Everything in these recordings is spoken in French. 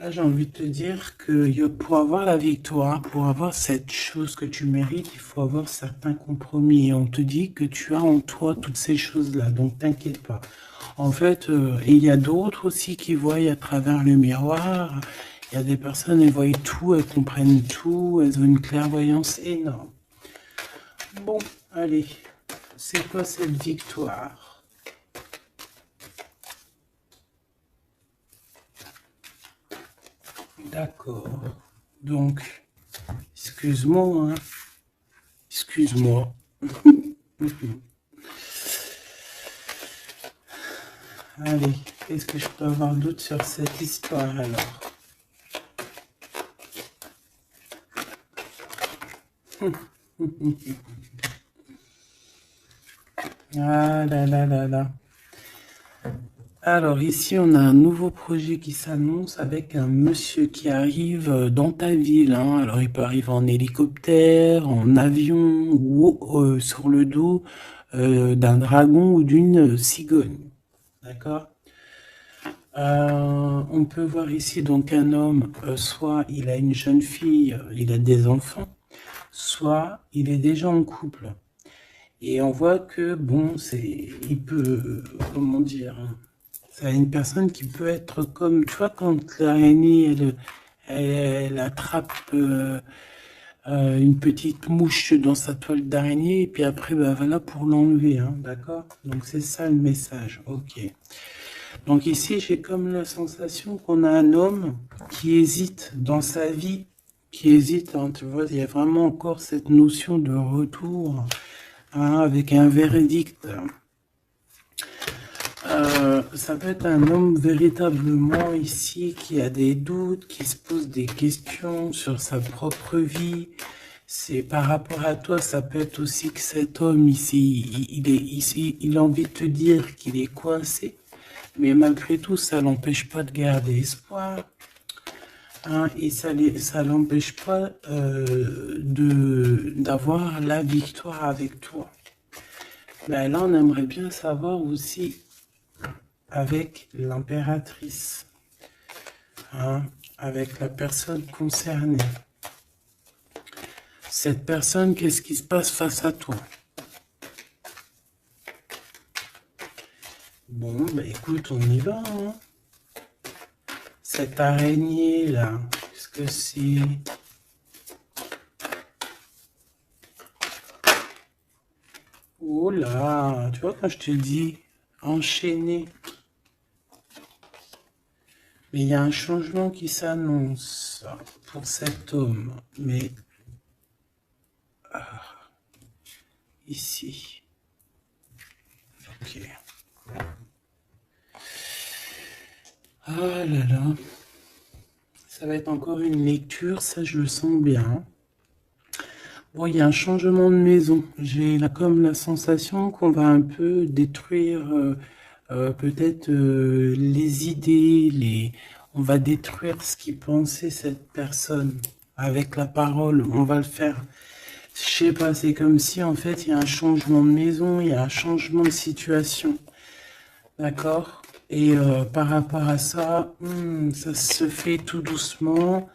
Là, j'ai envie de te dire que pour avoir la victoire, pour avoir cette chose que tu mérites, il faut avoir certains compromis. Et on te dit que tu as en toi toutes ces choses-là, donc t'inquiète pas. En fait, il y a d'autres aussi qui voient à travers le miroir. Il y a des personnes, elles voient tout, elles comprennent tout, elles ont une clairvoyance énorme. Bon, allez, c'est quoi cette victoire? D'accord. Donc, excuse-moi, hein. Excuse-moi. Allez, qu'est-ce que je peux avoir d'autre sur cette histoire alors? Ah là là là là. Alors ici, on a un nouveau projet qui s'annonce avec un monsieur qui arrive dans ta ville, hein. Alors il peut arriver en hélicoptère, en avion ou sur le dos d'un dragon ou d'une cigogne. D'accord? On peut voir ici donc un homme, soit il a une jeune fille, il a des enfants, soit il est déjà en couple. Et on voit que, bon, il peut, comment dire, c'est une personne qui peut être comme, tu vois, quand l'araignée, elle attrape une petite mouche dans sa toile d'araignée, et puis après, bah voilà, pour l'enlever, hein, d'accord? Donc c'est ça le message, ok. Donc ici, j'ai comme la sensation qu'on a un homme qui hésite dans sa vie, qui hésite, hein, tu vois, il y a vraiment encore cette notion de retour, hein, avec un verdict. Ça peut être un homme véritablement ici qui a des doutes, qui se pose des questions sur sa propre vie. C'est par rapport à toi, ça peut être aussi que cet homme ici, il est ici, il a envie de te dire qu'il est coincé, mais malgré tout, ça l'empêche pas de garder espoir. Hein, et ça l'empêche pas d'avoir la victoire avec toi. Ben là, on aimerait bien savoir aussi avec l'impératrice, hein, avec la personne concernée. Cette personne, qu'est-ce qui se passe face à toi? Bon, bah écoute, on y va, hein. Cette araignée là, qu'est-ce que c'est? Oh là, tu vois quand je te dis enchaîné. Mais il y a un changement qui s'annonce pour cet homme. Mais ici. Ok. Ah là là. Ça va être encore une lecture, ça je le sens bien. Bon, il y a un changement de maison. J'ai là comme la sensation qu'on va un peu détruire peut-être les idées, on va détruire ce qui pensait cette personne avec la parole. On va le faire. Je sais pas, c'est comme si en fait il y a un changement de maison, il y a un changement de situation. D'accord? Et par rapport à ça, ça se fait tout doucement.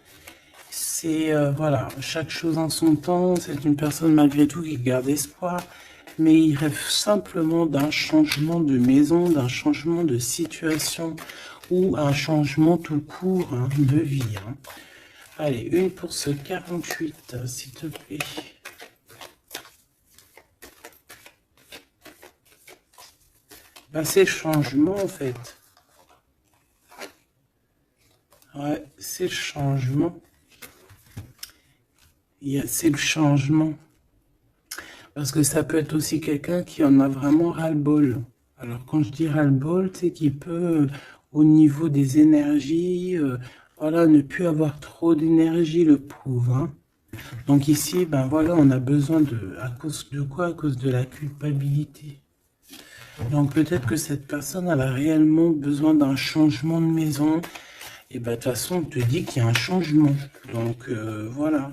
C'est, voilà, chaque chose en son temps. C'est une personne malgré tout qui garde espoir. Mais il rêve simplement d'un changement de maison, d'un changement de situation ou un changement tout court, hein, de vie. Hein. Allez, une pour ce 48, s'il te plaît. Ben, c'est le changement en fait. Ouais, c'est le changement. C'est le changement. Parce que ça peut être aussi quelqu'un qui en a vraiment ras-le-bol. Alors quand je dis ras-le-bol, c'est qu'il peut, au niveau des énergies, voilà, ne plus avoir trop d'énergie, le pauvre. Hein. Donc ici, ben voilà, on a besoin de, à cause de quoi? À cause de la culpabilité. Donc peut-être que cette personne, elle a réellement besoin d'un changement de maison. Et ben de toute façon, on te dit qu'il y a un changement. Donc voilà.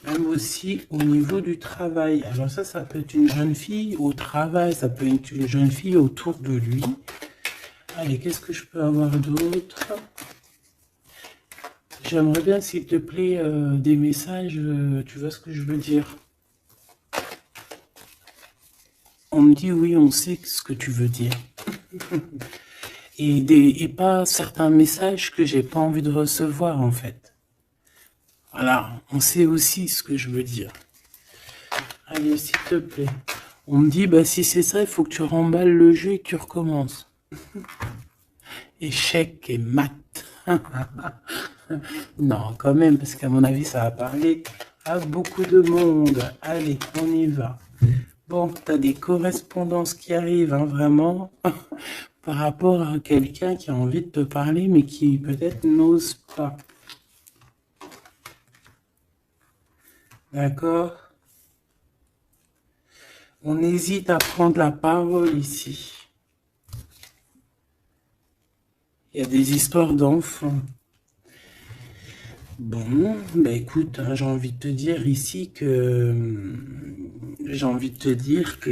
Même aussi au niveau du travail. Alors ça peut être une jeune fille au travail, ça peut être une jeune fille autour de lui. Allez, qu'est-ce que je peux avoir d'autre? J'aimerais bien, s'il te plaît, des messages, tu vois ce que je veux dire? On me dit oui, on sait ce que tu veux dire. Et pas certains messages que j'ai pas envie de recevoir, en fait. Voilà, on sait aussi ce que je veux dire. Allez, s'il te plaît. On me dit, bah si c'est ça, il faut que tu remballes le jeu et que tu recommences. Échec et mat. Non, quand même, parce qu'à mon avis, ça va parler à beaucoup de monde. Allez, on y va. Bon, t'as des correspondances qui arrivent, hein, vraiment, par rapport à quelqu'un qui a envie de te parler, mais qui peut-être n'ose pas. D'accord? On hésite à prendre la parole ici. Il y a des histoires d'enfants. Bon, bah écoute, hein, j'ai envie de te dire ici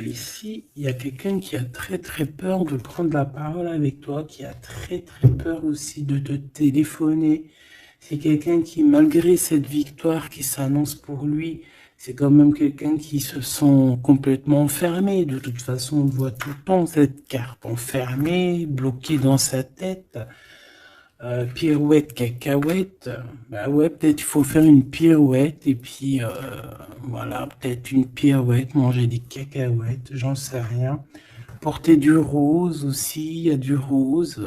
ici, il y a quelqu'un qui a très très peur de prendre la parole avec toi, qui a très très peur aussi de te téléphoner. C'est quelqu'un qui, malgré cette victoire qui s'annonce pour lui, c'est quand même quelqu'un qui se sent complètement enfermé. De toute façon, on voit tout le temps cette carte enfermée, bloquée dans sa tête. Pirouette, cacahuète, bah ouais, peut-être il faut faire une pirouette et puis voilà, peut-être une pirouette, manger des cacahuètes, j'en sais rien. Porter du rose aussi, il y a du rose,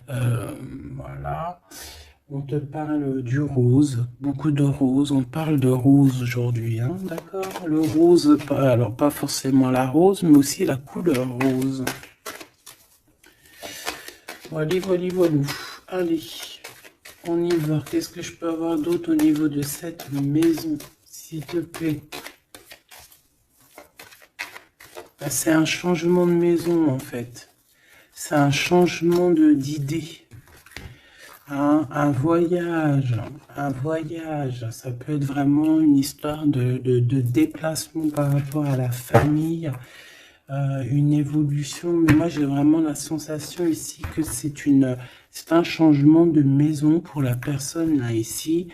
voilà. On te parle du rose, beaucoup de rose, on parle de rose aujourd'hui, hein, d'accord? Le rose, alors pas forcément la rose, mais aussi la couleur rose. Voilà, voilà, voilà. Allez. On y va. Qu'est-ce que je peux avoir d'autre au niveau de cette maison, s'il te plaît? C'est un changement de maison, en fait. C'est un changement d'idée. Un voyage. Un voyage. Ça peut être vraiment une histoire de déplacement par rapport à la famille. Une évolution. Mais moi, j'ai vraiment la sensation ici que c'est un changement de maison pour la personne là ici.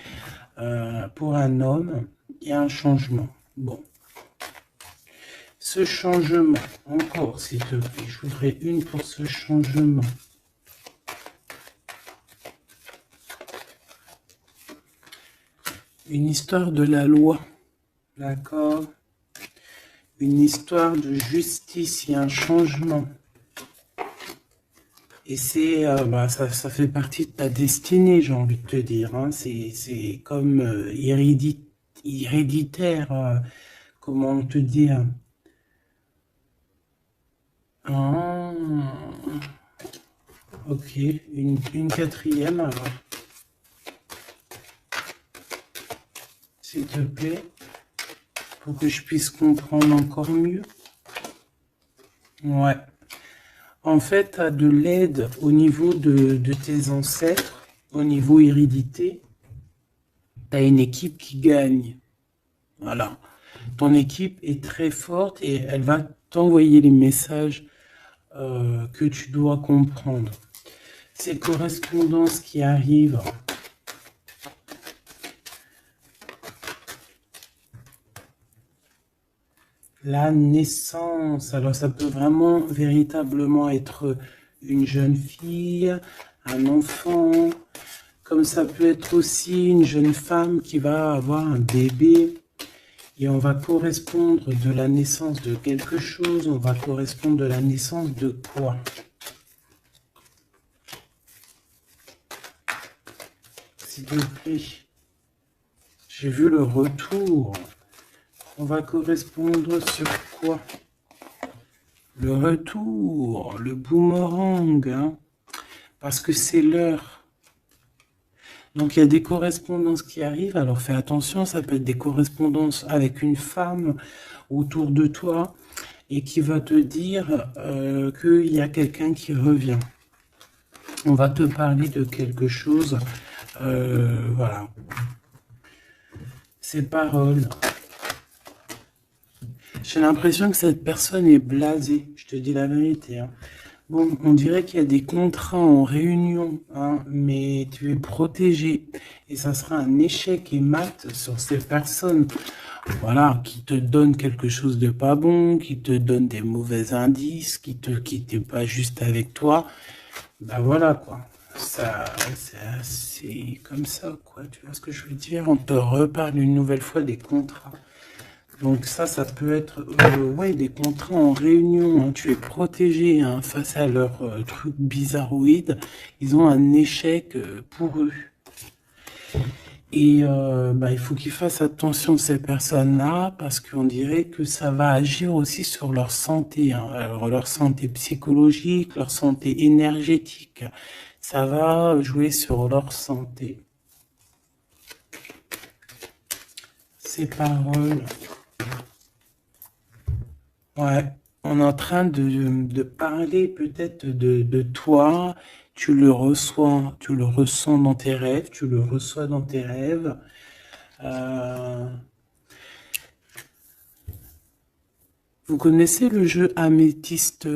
Pour un homme, il y a un changement. Bon. Ce changement, encore s'il te plaît, je voudrais une pour ce changement. Une histoire de la loi, d'accord? Une histoire de justice, il y a un changement. Et c'est, ça fait partie de ta destinée, j'ai envie de te dire. Hein. C'est comme héréditaire, comment te dire? Ah, ok, une quatrième alors. S'il te plaît, pour que je puisse comprendre encore mieux. Ouais. En fait, tu as de l'aide au niveau de tes ancêtres, au niveau hérédité. Tu as une équipe qui gagne. Voilà. Ton équipe est très forte et elle va t'envoyer les messages que tu dois comprendre. Ces correspondances qui arrivent. La naissance, alors ça peut vraiment véritablement être une jeune fille, un enfant, comme ça peut être aussi une jeune femme qui va avoir un bébé. Et on va correspondre de la naissance de quelque chose, on va correspondre de la naissance de quoi? S'il te plaît. J'ai vu le retour. On va correspondre sur quoi? Le retour, le boomerang, hein, parce que c'est l'heure. Donc il y a des correspondances qui arrivent, alors fais attention, ça peut être des correspondances avec une femme autour de toi et qui va te dire qu'il y a quelqu'un qui revient. On va te parler de quelque chose, voilà. Ces paroles. J'ai l'impression que cette personne est blasée, je te dis la vérité. Hein. Bon, on dirait qu'il y a des contrats en réunion, hein, mais tu es protégé. Et ça sera un échec et mat sur ces personnes, voilà, qui te donnent quelque chose de pas bon, qui te donnent des mauvais indices, qui te quittent pas juste avec toi. Bah voilà, quoi. C'est comme ça, quoi. Tu vois ce que je veux dire? On te reparle une nouvelle fois des contrats. Donc ça peut être ouais, des contrats en réunion, hein. Tu es protégé, hein, face à leurs trucs bizarroïdes. Ils ont un échec pour eux. Et bah, il faut qu'ils fassent attention ces personnes-là parce qu'on dirait que ça va agir aussi sur leur santé, hein. Alors, leur santé psychologique, leur santé énergétique. Ça va jouer sur leur santé. Ces paroles. Ouais, on est en train de parler peut-être de toi, tu le ressens dans tes rêves, tu le reçois dans tes rêves. Euh, vous connaissez le jeu Améthyste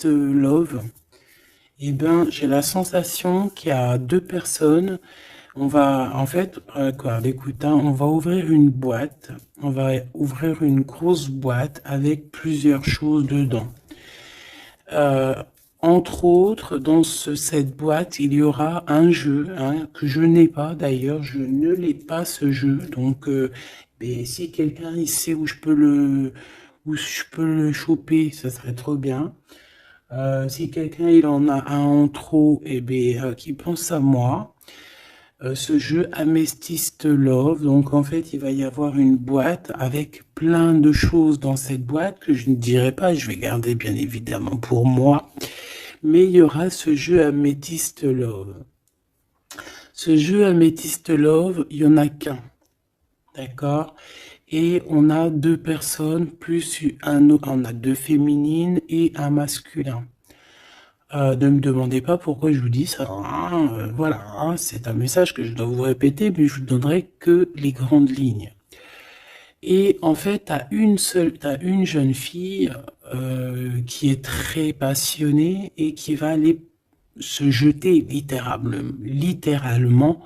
Love? Eh ben, j'ai la sensation qu'il y a deux personnes. On va, en fait, quoi, écoute, hein, on va ouvrir une boîte. On va ouvrir une grosse boîte avec plusieurs choses dedans. Euh, Entre autres, dans cette boîte, il y aura un jeu, hein, que je n'ai pas d'ailleurs, je ne l'ai pas ce jeu. Donc, ben, si quelqu'un il sait où je peux le choper, ça serait trop bien. Si quelqu'un il en a un en trop, et ben, qui pense à moi. Ce jeu Amethyst Love, donc en fait il va y avoir une boîte avec plein de choses dans cette boîte que je ne dirai pas, je vais garder bien évidemment pour moi, mais il y aura ce jeu Amethyst Love. Ce jeu Amethyst Love, il y en a qu'un, d'accord? Et on a deux personnes plus on a deux féminines et un masculin. Ne me demandez pas pourquoi je vous dis ça, hein, voilà, hein, c'est un message que je dois vous répéter, mais je vous donnerai que les grandes lignes. Et en fait, t'as une jeune fille qui est très passionnée et qui va aller se jeter littéralement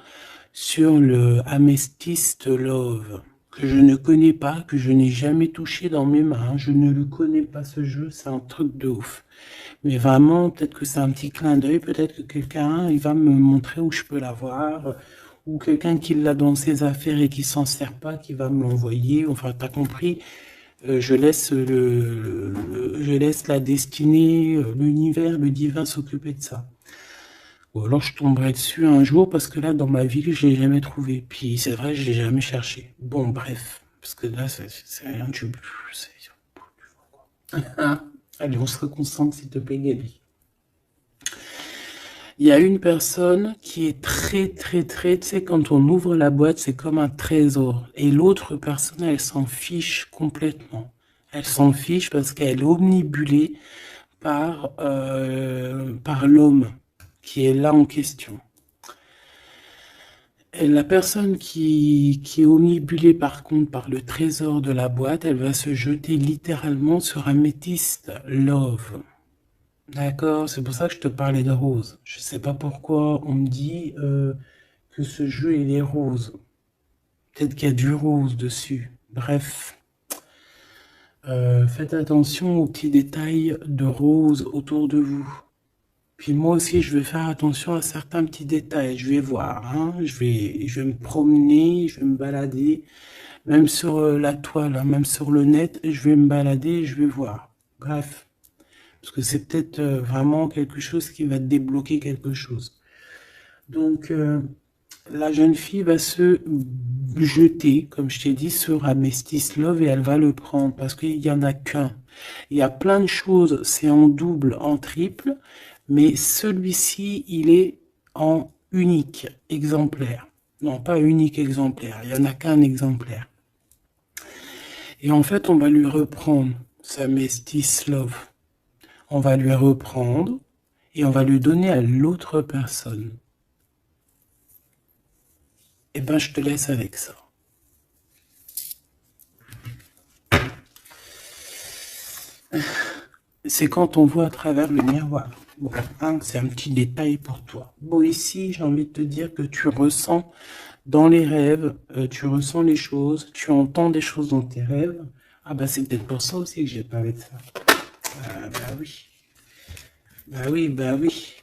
sur le Amethyst Love, que je ne connais pas, que je n'ai jamais touché dans mes mains. Je ne le connais pas ce jeu, c'est un truc de ouf. Mais vraiment, peut-être que c'est un petit clin d'œil, peut-être que quelqu'un, il va me montrer où je peux l'avoir, ou quelqu'un qui l'a dans ses affaires et qui s'en sert pas, qui va me l'envoyer. Enfin, t'as compris, je laisse la destinée, l'univers, le divin s'occuper de ça. Ou alors je tomberai dessus un jour parce que là, dans ma vie, je l'ai jamais trouvé. Puis c'est vrai, je l'ai jamais cherché. Bon, bref, parce que là, c'est rien du tout. Allez, on se reconcentre, s'il te plaît, Gabi. Il y a une personne qui est très, tu sais, quand on ouvre la boîte, c'est comme un trésor. Et l'autre personne, elle s'en fiche complètement. Elle s'en fiche parce qu'elle est omnibulée par l'homme qui est là en question. Et la personne qui est omnibulée par contre par le trésor de la boîte, elle va se jeter littéralement sur Améthyste Love. D'accord, c'est pour ça que je te parlais de rose. Je sais pas pourquoi on me dit que ce jeu il est rose. Peut-être qu'il y a du rose dessus. Bref, faites attention aux petits détails de rose autour de vous. Puis moi aussi, je vais faire attention à certains petits détails. Je vais voir, hein. Je vais me promener, je vais me balader, même sur la toile, hein, même sur le net, je vais me balader, je vais voir. Bref. Parce que c'est peut-être vraiment quelque chose qui va débloquer quelque chose. Donc, la jeune fille va se jeter, comme je t'ai dit, sur Amethyst Love et elle va le prendre parce qu'il n'y en a qu'un. Il y a plein de choses, c'est en double, en triple, mais celui-ci, il est en unique exemplaire. Non, pas unique exemplaire, il n'y en a qu'un exemplaire. Et en fait, on va lui reprendre sa Amethyst Love. On va lui reprendre et on va lui donner à l'autre personne. Eh ben, je te laisse avec ça. c'est quand on voit à travers le miroir. Bon, hein, c'est un petit détail pour toi. Bon, ici, j'ai envie de te dire que tu ressens dans les rêves, tu ressens les choses, tu entends des choses dans tes rêves. Ah bah c'est peut-être pour ça aussi que j'ai parlé de ça. Ah bah oui. Bah oui, bah oui.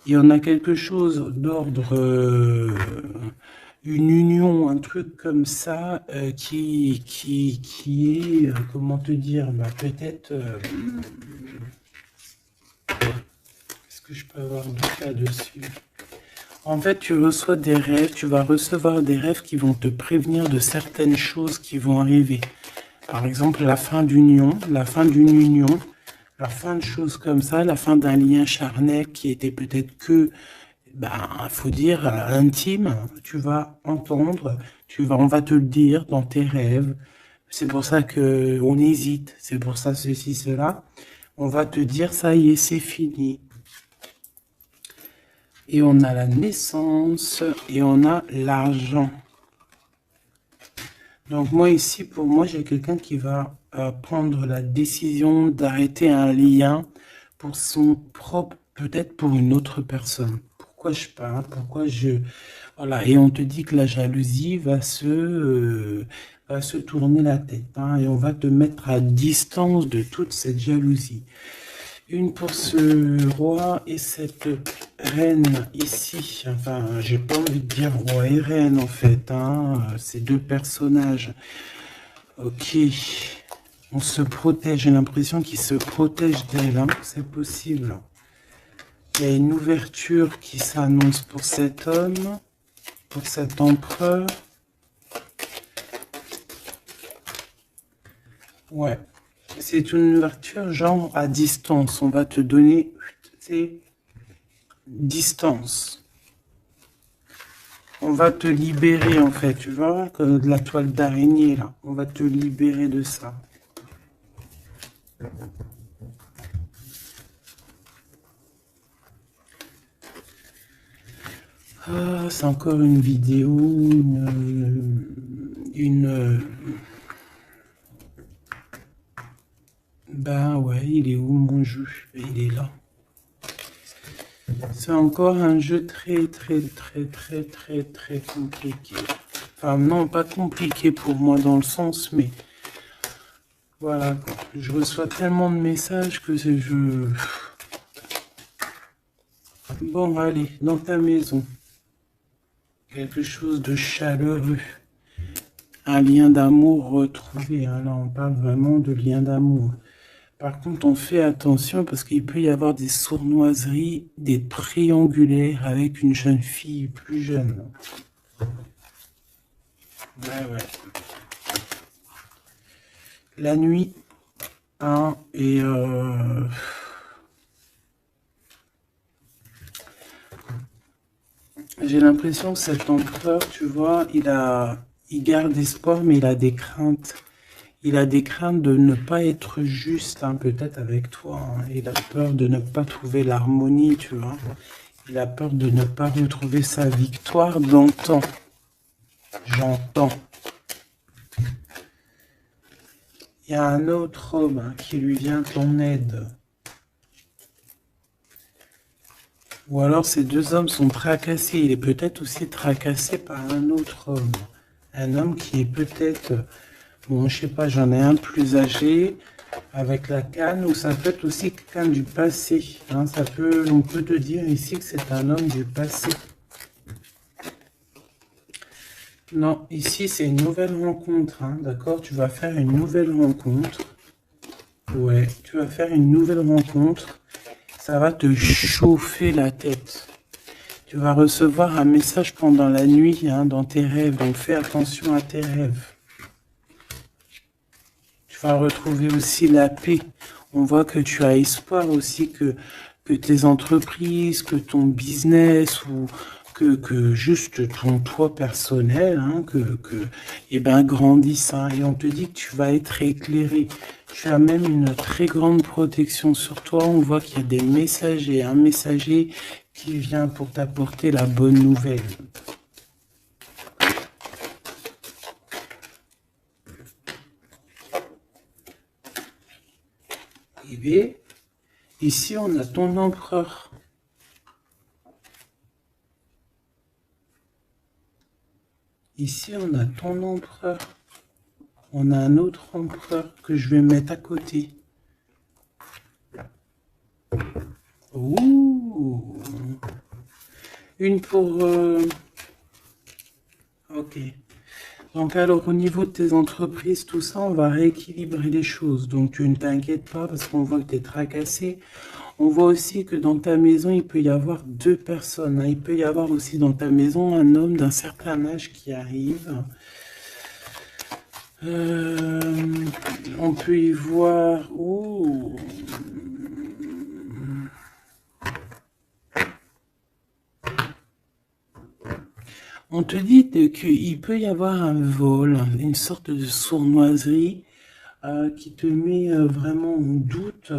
Il y en a quelque chose d'ordre, une union, un truc comme ça, qui est, comment te dire, bah peut-être, est-ce que je peux avoir du cas dessus? En fait, tu reçois des rêves, tu vas recevoir des rêves qui vont te prévenir de certaines choses qui vont arriver. Par exemple, la fin d'une union, la fin de choses comme ça, la fin d'un lien charnel qui était peut-être que, ben, faut dire, intime. Tu vas entendre, on va te le dire dans tes rêves. C'est pour ça que on hésite. C'est pour ça ceci, cela. On va te dire, ça y est, c'est fini. Et on a la naissance et on a l'argent. Donc moi ici, pour moi, j'ai quelqu'un qui va prendre la décision d'arrêter un lien pour son propre, peut-être pour une autre personne. Pourquoi je parle? Pourquoi je... Voilà, et on te dit que la jalousie va se tourner la tête, hein, et on va te mettre à distance de toute cette jalousie. Une pour ce roi et cette reine ici. Enfin, j'ai pas envie de dire roi et reine en fait, hein. Ces deux personnages. Ok. On se protège. J'ai l'impression qu'ils se protègent d'elle, hein. C'est possible. Il y a une ouverture qui s'annonce pour cet homme, pour cet empereur. Ouais. C'est une ouverture genre à distance. On va te donner, c'est distance. On va te libérer en fait, tu vois, comme de la toile d'araignée là. On va te libérer de ça. Ah, c'est encore une vidéo, Ben ouais, il est où mon jeu? Il est là. C'est encore un jeu très compliqué. Enfin non, pas compliqué pour moi dans le sens, mais voilà, je reçois tellement de messages que je... Bon, allez, dans ta maison. Quelque chose de chaleureux. Un lien d'amour retrouvé. Hein. Là, on parle vraiment de lien d'amour. Par contre, on fait attention parce qu'il peut y avoir des sournoiseries, des triangulaires avec une jeune fille plus jeune. Ouais. La nuit, hein, et j'ai l'impression que cet empereur, tu vois, il garde espoir, mais il a des craintes. Il a des craintes de ne pas être juste, hein, peut-être avec toi. Hein. Il a peur de ne pas trouver l'harmonie, tu vois. Il a peur de ne pas retrouver sa victoire d'antan. J'entends. Il y a un autre homme, hein, qui lui vient en aide. Ou alors ces deux hommes sont tracassés. Il est peut-être aussi tracassé par un autre homme. Un homme qui est peut-être... Bon, je sais pas, j'en ai un plus âgé, avec la canne, ou ça peut être aussi quelqu'un du passé. Hein, on peut te dire ici que c'est un homme du passé. Non, ici c'est une nouvelle rencontre, hein, d'accord? Tu vas faire une nouvelle rencontre. Ouais, tu vas faire une nouvelle rencontre. Ça va te chauffer la tête. Tu vas recevoir un message pendant la nuit, hein, dans tes rêves, donc fais attention à tes rêves. Tu vas retrouver aussi la paix. On voit que tu as espoir aussi que tes entreprises, que ton business ou que juste ton toi personnel, hein, eh ben, grandisse. Hein, et on te dit que tu vas être éclairé. Tu as même une très grande protection sur toi. On voit qu'il y a des messagers, un messager qui vient pour t'apporter la bonne nouvelle. Et Ici, on a ton empereur. Ici, on a ton empereur. On a un autre empereur que je vais mettre à côté. Ouh. Une pour... Ok. Donc alors, au niveau de tes entreprises, tout ça, on va rééquilibrer les choses. Donc, tu ne t'inquiètes pas parce qu'on voit que tu es tracassé. On voit aussi que dans ta maison, il peut y avoir deux personnes, hein. Il peut y avoir aussi dans ta maison un homme d'un certain âge qui arrive. On peut y voir... Oh. On te dit qu'il peut y avoir un vol, une sorte de sournoiserie qui te met vraiment en doute.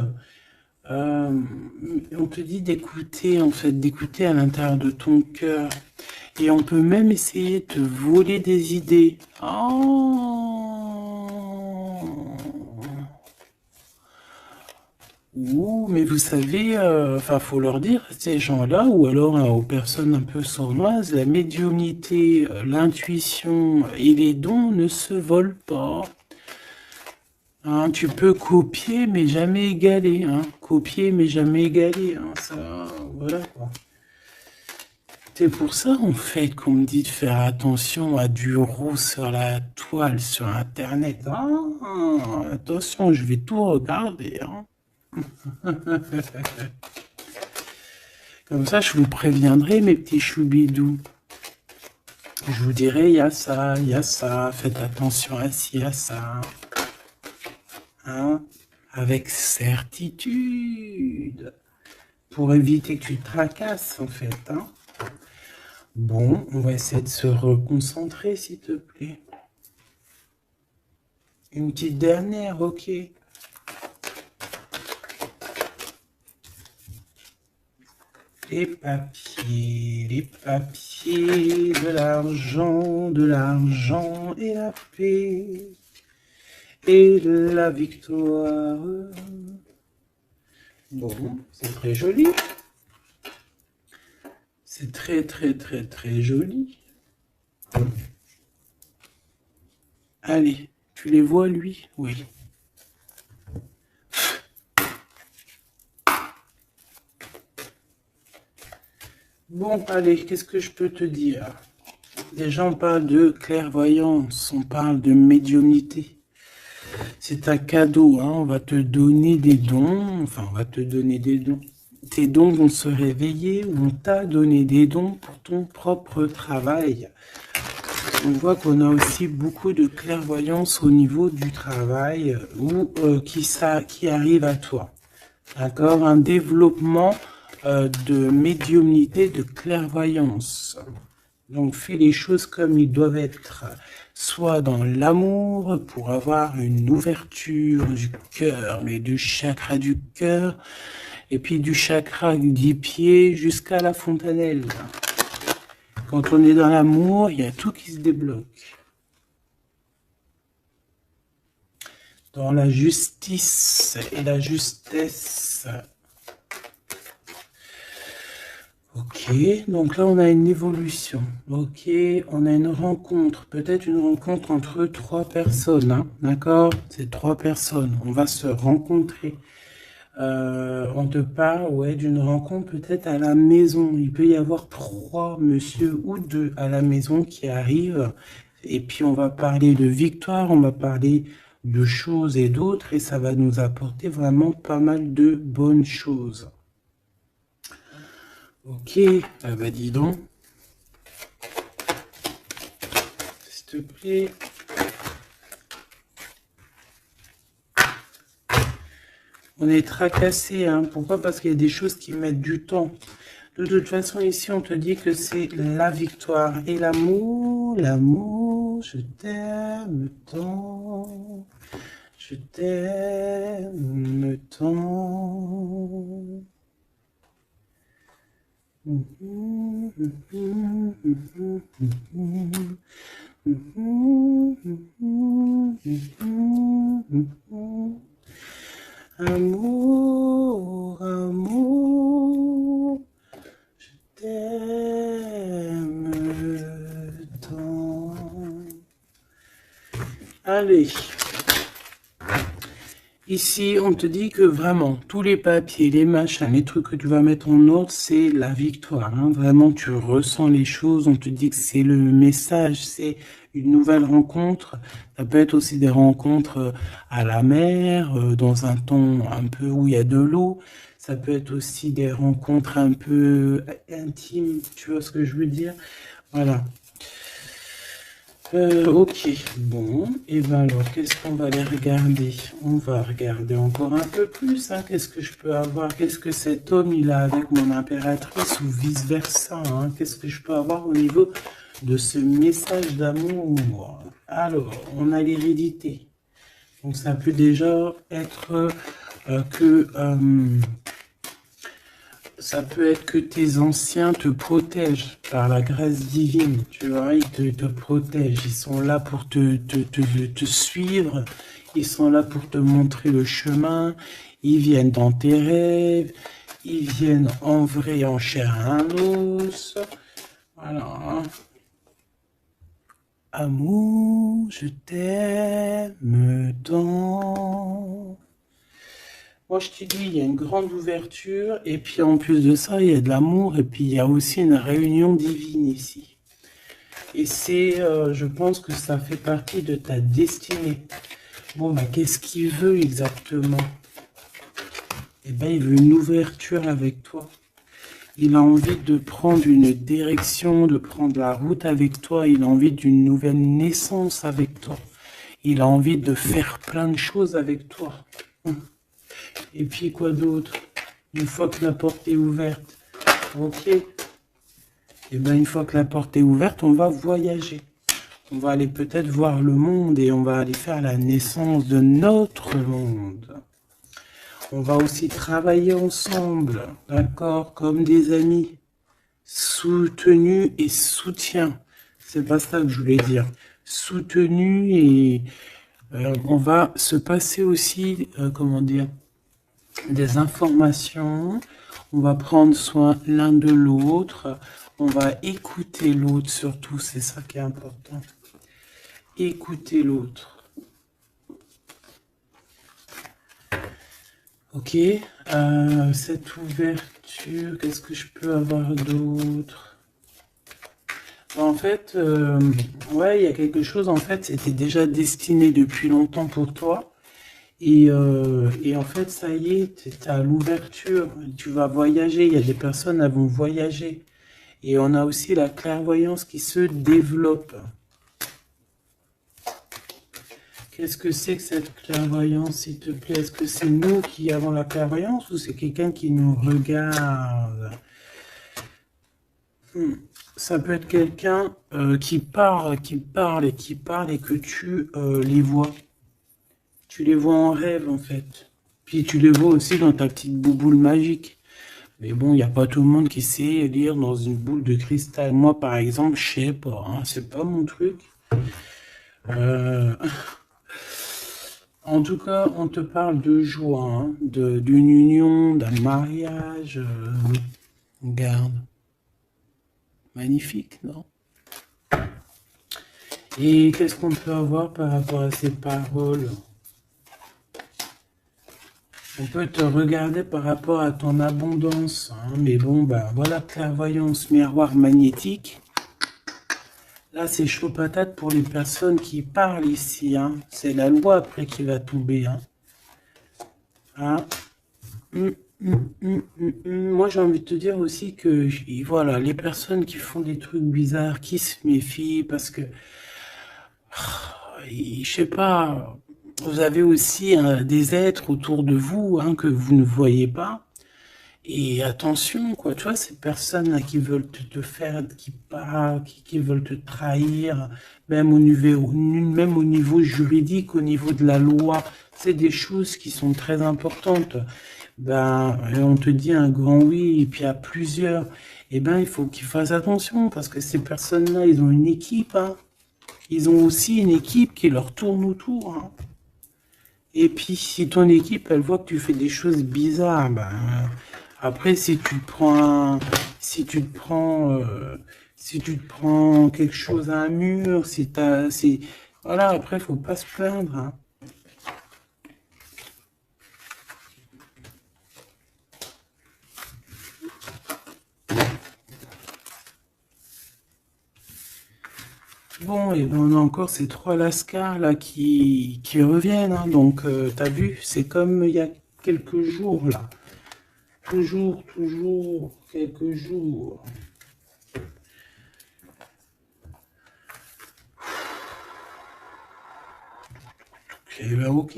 On te dit d'écouter, en fait, d'écouter à l'intérieur de ton cœur. Et on peut même essayer de te voler des idées. Oh. Ouh, mais vous savez, enfin, faut leur dire, ces gens-là, ou alors aux personnes un peu sournoises, la médiumnité, l'intuition et les dons ne se volent pas. Hein, tu peux copier, mais jamais égaler. Hein. Copier, mais jamais égaler. Hein. Ça, voilà quoi. C'est pour ça, en fait, qu'on me dit de faire attention à du roux sur la toile, sur Internet. Ah, attention, je vais tout regarder. Hein. Comme ça, je vous préviendrai, mes petits choubidous. Je vous dirai, il y a ça, faites attention à ci, à ça. Hein, avec certitude. Pour éviter que tu te tracasses, en fait. Hein. Bon, on va essayer de se reconcentrer, s'il te plaît. Une petite dernière, ok. Les papiers, de l'argent et la paix et la victoire. Bon, c'est très joli. C'est très, très, très, très joli. Allez, tu les vois, lui? Oui. Bon, allez, qu'est-ce que je peux te dire? Déjà, on parle de clairvoyance, on parle de médiumnité. C'est un cadeau, hein, on va te donner des dons, enfin, on va te donner des dons. Tes dons vont se réveiller, on t'a donné des dons pour ton propre travail. On voit qu'on a aussi beaucoup de clairvoyance au niveau du travail ou qui arrive à toi. D'accord? Un développement de médiumnité, de clairvoyance. Donc, fais les choses comme ils doivent être. Soit dans l'amour, pour avoir une ouverture du cœur, mais du chakra du cœur, et puis du chakra du pied jusqu'à la fontanelle. Quand on est dans l'amour, il y a tout qui se débloque. Dans la justice et la justesse. Ok, donc là on a une évolution. Ok, on a une rencontre, peut-être une rencontre entre trois personnes, hein, d'accord? C'est trois personnes, on va se rencontrer. On te parle, ouais, d'une rencontre peut-être à la maison. Il peut y avoir trois monsieur ou deux à la maison qui arrivent. Et puis on va parler de victoire, on va parler de choses et d'autres, et ça va nous apporter vraiment pas mal de bonnes choses. Ok, ah bah dis donc. S'il te plaît. On est tracassé, hein. Pourquoi? Parce qu'il y a des choses qui mettent du temps. De toute façon, ici, on te dit que c'est la victoire. Et l'amour, l'amour, je t'aime tant. Je t'aime tant. Amour, amour, je t'aime tant. Allez. Ici, on te dit que vraiment, tous les papiers, les machins, les trucs que tu vas mettre en ordre, c'est la victoire. Hein. Vraiment, tu ressens les choses. On te dit que c'est le message, c'est une nouvelle rencontre. Ça peut être aussi des rencontres à la mer, dans un temps un peu où il y a de l'eau. Ça peut être aussi des rencontres un peu intimes, tu vois ce que je veux dire? Voilà. Ok, bon, et ben alors, qu'est-ce qu'on va aller regarder? On va regarder encore un peu plus, hein. Qu'est-ce que je peux avoir? Qu'est-ce que cet homme, il a avec mon impératrice ou vice-versa, hein? Qu'est-ce que je peux avoir au niveau de ce message d'amour? Alors, on a l'hérédité. Donc, ça peut déjà être que... ça peut être que tes anciens te protègent par la grâce divine, tu vois, ils te protègent, ils sont là pour te suivre, ils sont là pour te montrer le chemin, ils viennent dans tes rêves, ils viennent en vrai, en chair et en os, voilà. Amour, je t'aime tant. Moi, je te dis, il y a une grande ouverture, et puis en plus de ça, il y a de l'amour, et puis il y a aussi une réunion divine ici. Et c'est, je pense que ça fait partie de ta destinée. Bon, bah, qu'est-ce qu'il veut exactement? Eh bien, il veut une ouverture avec toi. Il a envie de prendre une direction, de prendre la route avec toi. Il a envie d'une nouvelle naissance avec toi. Il a envie de faire plein de choses avec toi. Et puis quoi d'autre? Une fois que la porte est ouverte, ok. Et bien une fois que la porte est ouverte, on va voyager. On va aller peut-être voir le monde et on va aller faire la naissance de notre monde. On va aussi travailler ensemble, d'accord, comme des amis, soutenus et soutien. C'est pas ça que je voulais dire. Soutenus et on va se passer aussi, comment dire, des informations, on va prendre soin l'un de l'autre, on va écouter l'autre surtout, c'est ça qui est important. Écouter l'autre. Ok, cette ouverture, qu'est-ce que je peux avoir d'autre? En fait, ouais, il y a quelque chose, en fait, c'était déjà destiné depuis longtemps pour toi. Et en fait, ça y est, tu as l'ouverture, tu vas voyager, il y a des personnes qui vont voyager. Et on a aussi la clairvoyance qui se développe. Qu'est-ce que c'est que cette clairvoyance, s'il te plaît? Est-ce que c'est nous qui avons la clairvoyance ou c'est quelqu'un qui nous regarde? Ça peut être quelqu'un qui parle et que tu les vois. Tu les vois en rêve, en fait. Puis tu les vois aussi dans ta petite bouboule magique. Mais bon, il n'y a pas tout le monde qui sait lire dans une boule de cristal. Moi, par exemple, je sais pas. Hein, c'est pas mon truc. En tout cas, on te parle de joie, hein, d'une union, d'un mariage. Regarde. Magnifique, non? Et qu'est-ce qu'on peut avoir par rapport à ces paroles? On peut te regarder par rapport à ton abondance, hein, mais bon, bah voilà, clairvoyance, miroir magnétique. Là, c'est chaud patate pour les personnes qui parlent ici, hein. C'est la loi après qui va tomber, hein. Hein. Moi, j'ai envie de te dire aussi que, voilà, les personnes qui font des trucs bizarres, qui se méfient, parce que, je sais pas, vous avez aussi des êtres autour de vous, hein, que vous ne voyez pas. Et attention, quoi, tu vois, ces personnes-là qui veulent te faire, qui parlent, qui veulent te trahir, même au niveau juridique, au niveau de la loi, c'est des choses qui sont très importantes. Ben, on te dit un grand oui, et puis à plusieurs, eh ben, il faut qu'ils fassent attention, parce que ces personnes-là, ils ont une équipe, hein. Ils ont aussi une équipe qui leur tourne autour, hein. Et puis, si ton équipe, elle voit que tu fais des choses bizarres, ben, après, si tu te prends quelque chose à un mur, voilà, après, faut pas se plaindre, hein. Bon, et ben, on a encore ces 3 lascars là qui reviennent, hein. Donc, t'as vu, c'est comme il y a quelques jours là. Toujours, quelques jours. Eh ben, ok,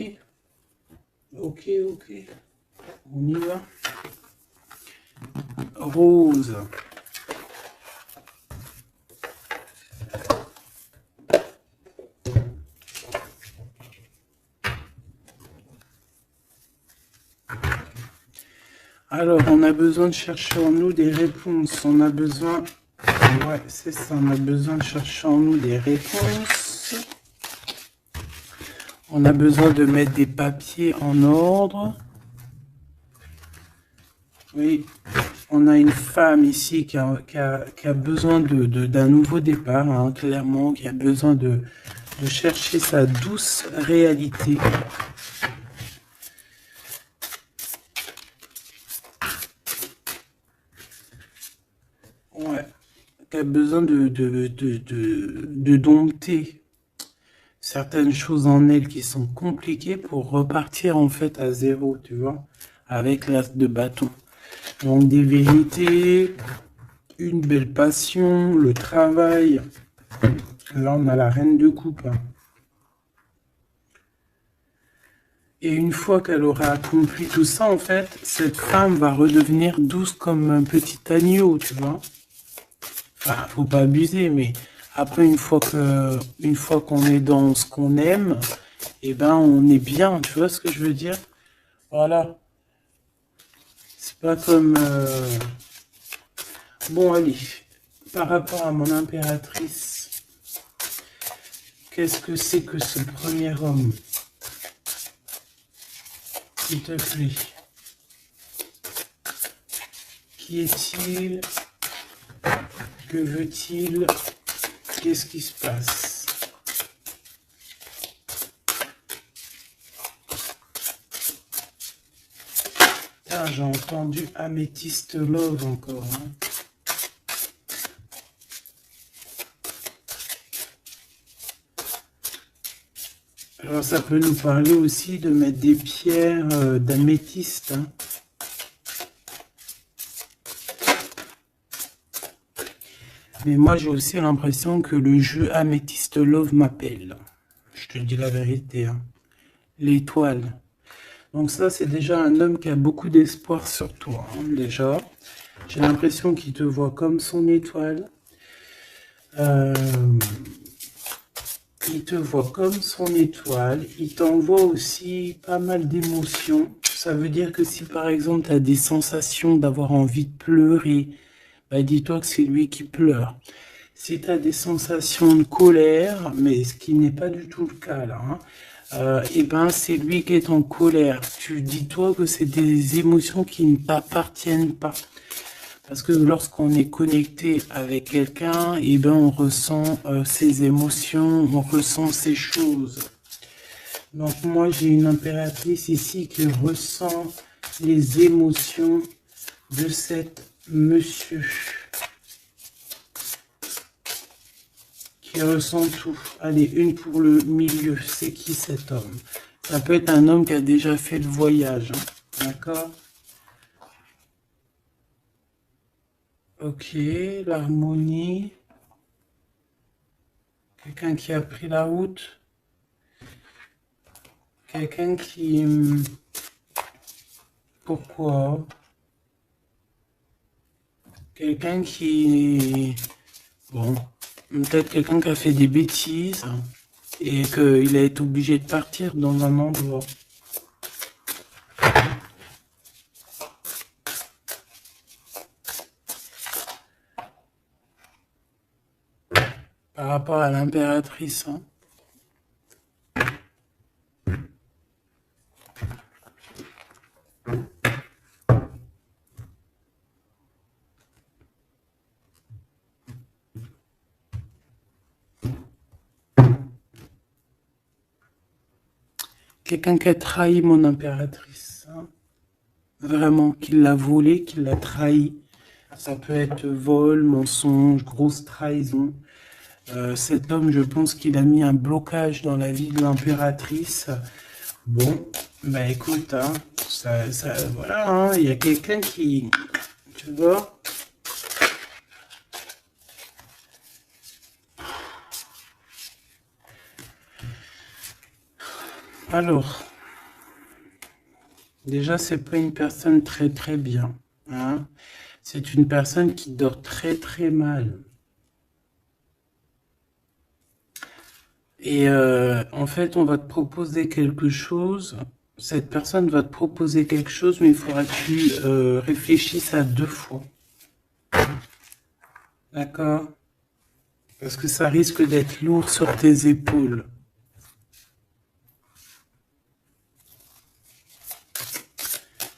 ok. On y va. Rose. Alors, on a besoin de chercher en nous des réponses. On a besoin... Ouais, c'est ça. On a besoin de chercher en nous des réponses. On a besoin de mettre des papiers en ordre. Oui, on a une femme ici qui a besoin d'un nouveau départ, hein, clairement, qui a besoin de chercher sa douce réalité. Ouais, qui a besoin de dompter certaines choses en elle qui sont compliquées pour repartir en fait à zéro, tu vois, avec l'as de bâton. Donc des vérités, une belle passion, le travail. Là, on a la reine de coupe, hein. Et une fois qu'elle aura accompli tout ça, en fait, cette femme va redevenir douce comme un petit agneau, tu vois. Enfin, faut pas abuser, mais après, une fois qu'on est dans ce qu'on aime, eh ben, on est bien, tu vois ce que je veux dire? Voilà. C'est pas comme... Bon, allez. Par rapport à mon impératrice, qu'est-ce que c'est que ce premier homme? S'il te plaît. Qui est-il? Que veut-il? Qu'est-ce qui se passe? Ah, j'ai entendu Amethyst Love encore, hein. Alors ça peut nous parler aussi de mettre des pierres d'améthyste, hein. Mais moi j'ai aussi l'impression que le jeu Amethyst Love m'appelle. Je te dis la vérité, hein. L'étoile. Donc ça c'est déjà un homme qui a beaucoup d'espoir sur toi, hein, déjà. J'ai l'impression qu'il te voit comme son étoile. Il te voit comme son étoile. Il t'envoie aussi pas mal d'émotions. Ça veut dire que si par exemple tu as des sensations d'avoir envie de pleurer, bah dis-toi que c'est lui qui pleure. Si tu as des sensations de colère, mais ce qui n'est pas du tout le cas là, hein, et ben c'est lui qui est en colère. Tu dis-toi que c'est des émotions qui ne t'appartiennent pas. Parce que lorsqu'on est connecté avec quelqu'un, et ben on ressent ses émotions, on ressent ses choses. Donc moi j'ai une impératrice ici qui ressent les émotions de cet monsieur. Qui ressent tout. Allez, une pour le milieu. C'est qui cet homme? Ça peut être un homme qui a déjà fait le voyage, hein. D'accord? Ok, l'harmonie. Quelqu'un qui a pris la route. Quelqu'un qui... Pourquoi? Quelqu'un qui... Bon, peut-être quelqu'un qui a fait des bêtises et qu'il a été obligé de partir dans un endroit. Par rapport à l'impératrice, hein. quelqu'un qui a trahi mon impératrice. Hein. Vraiment, qui l'a volé, qui l'a trahi. Ça peut être vol, mensonge, grosse trahison. Cet homme, je pense qu'il a mis un blocage dans la vie de l'impératrice. Bon, bah écoute, hein, voilà, hein, il y a quelqu'un qui, tu vois. Alors, déjà, c'est pas une personne très très bien. Hein. C'est une personne qui dort très très mal. Et en fait, on va te proposer quelque chose. Cette personne va te proposer quelque chose, mais il faudra que tu réfléchisses à 2 fois. D'accord? Parce que ça risque d'être lourd sur tes épaules.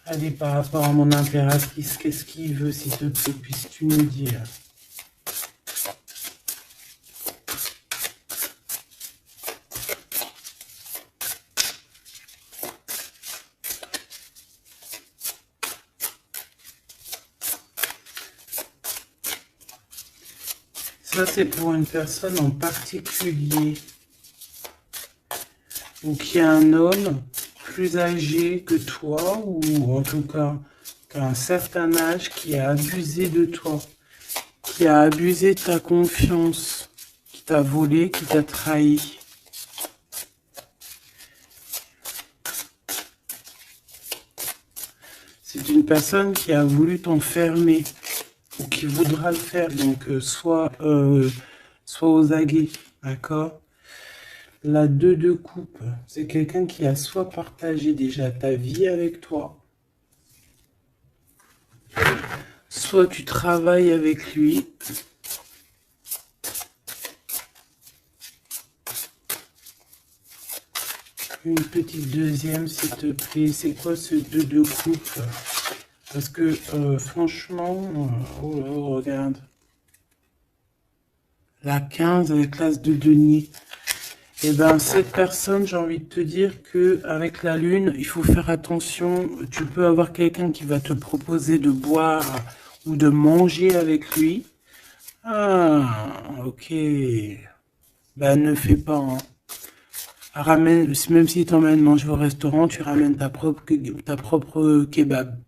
Allez, par rapport à mon impératrice, qu'est-ce qu'il veut, s'il te plaît, puisses-tu nous dire? Ça, c'est pour une personne en particulier. Ou qui est un homme plus âgé que toi, ou en tout cas qu'à un certain âge, qui a abusé de toi, qui a abusé de ta confiance, qui t'a volé, qui t'a trahi. C'est une personne qui a voulu t'enfermer, ou qui voudra le faire, donc soit aux aguets, d'accord? La 2 de coupe, c'est quelqu'un qui a soit partagé déjà ta vie avec toi, soit tu travailles avec lui. Une petite deuxième, s'il te plaît. C'est quoi ce 2 de coupe? Parce que franchement, oh là, regarde. La 15 avec l'as de denier. Et ben cette personne, j'ai envie de te dire que avec la lune, il faut faire attention. Tu peux avoir quelqu'un qui va te proposer de boire ou de manger avec lui. Ah, ok. Ben ne fais pas. Hein. Ramène, même si t'emmènes manger au restaurant, tu ramènes ta propre kebab.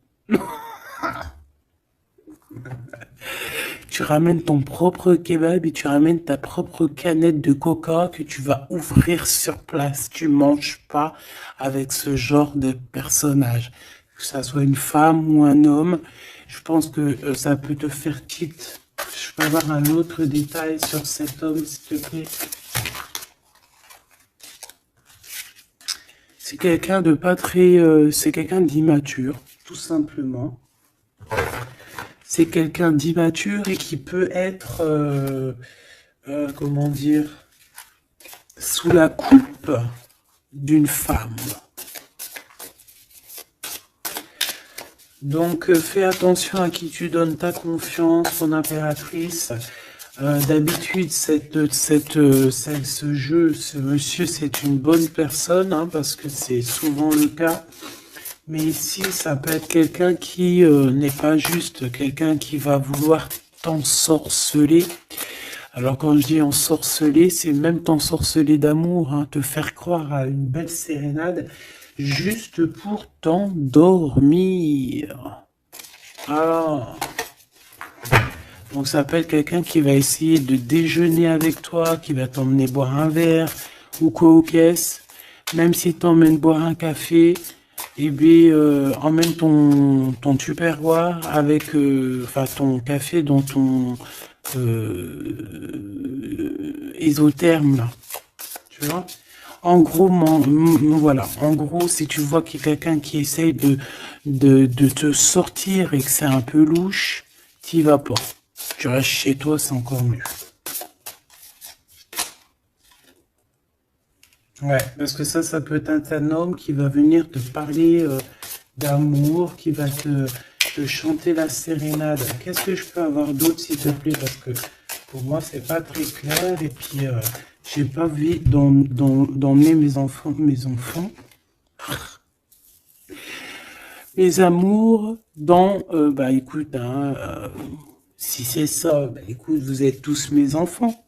Tu ramènes ton propre kebab et tu ramènes ta propre canette de coca que tu vas ouvrir sur place. Tu manges pas avec ce genre de personnage. Que ça soit une femme ou un homme, je pense que ça peut te faire tilt. Je peux avoir un autre détail sur cet homme, s'il te plaît. C'est quelqu'un de pas très... c'est quelqu'un d'immature, tout simplement. C'est quelqu'un d'immature et qui peut être, comment dire, sous la coupe d'une femme. Donc, fais attention à qui tu donnes ta confiance, ton impératrice. D'habitude, ce jeu, ce monsieur, c'est une bonne personne, hein, parce que c'est souvent le cas. Mais ici, ça peut être quelqu'un qui n'est pas juste quelqu'un qui va vouloir t'ensorceler. Alors quand je dis ensorceler, c'est même t'ensorceler d'amour, hein, te faire croire à une belle sérénade, juste pour t'endormir. Ah. Donc ça peut être quelqu'un qui va essayer de déjeuner avec toi, qui va t'emmener boire un verre, ou quoi aux caisses. Même si t'emmène boire un café, et bien, emmène ton tupperware avec, enfin, ton café dans ton isotherme, là. Tu vois? En gros, voilà. En gros, si tu vois qu'il y a quelqu'un qui essaye de te sortir et que c'est un peu louche, t'y vas pas. Tu restes chez toi, c'est encore mieux. Ouais, parce que ça peut être un homme qui va venir te parler d'amour, qui va te chanter la sérénade. Qu'est-ce que je peux avoir d'autre, s'il te plaît? Parce que pour moi, c'est pas très clair. Et puis, j'ai pas envie d'emmener mes enfants. Mes amours, bah écoute, hein, si c'est ça, bah écoute, vous êtes tous mes enfants.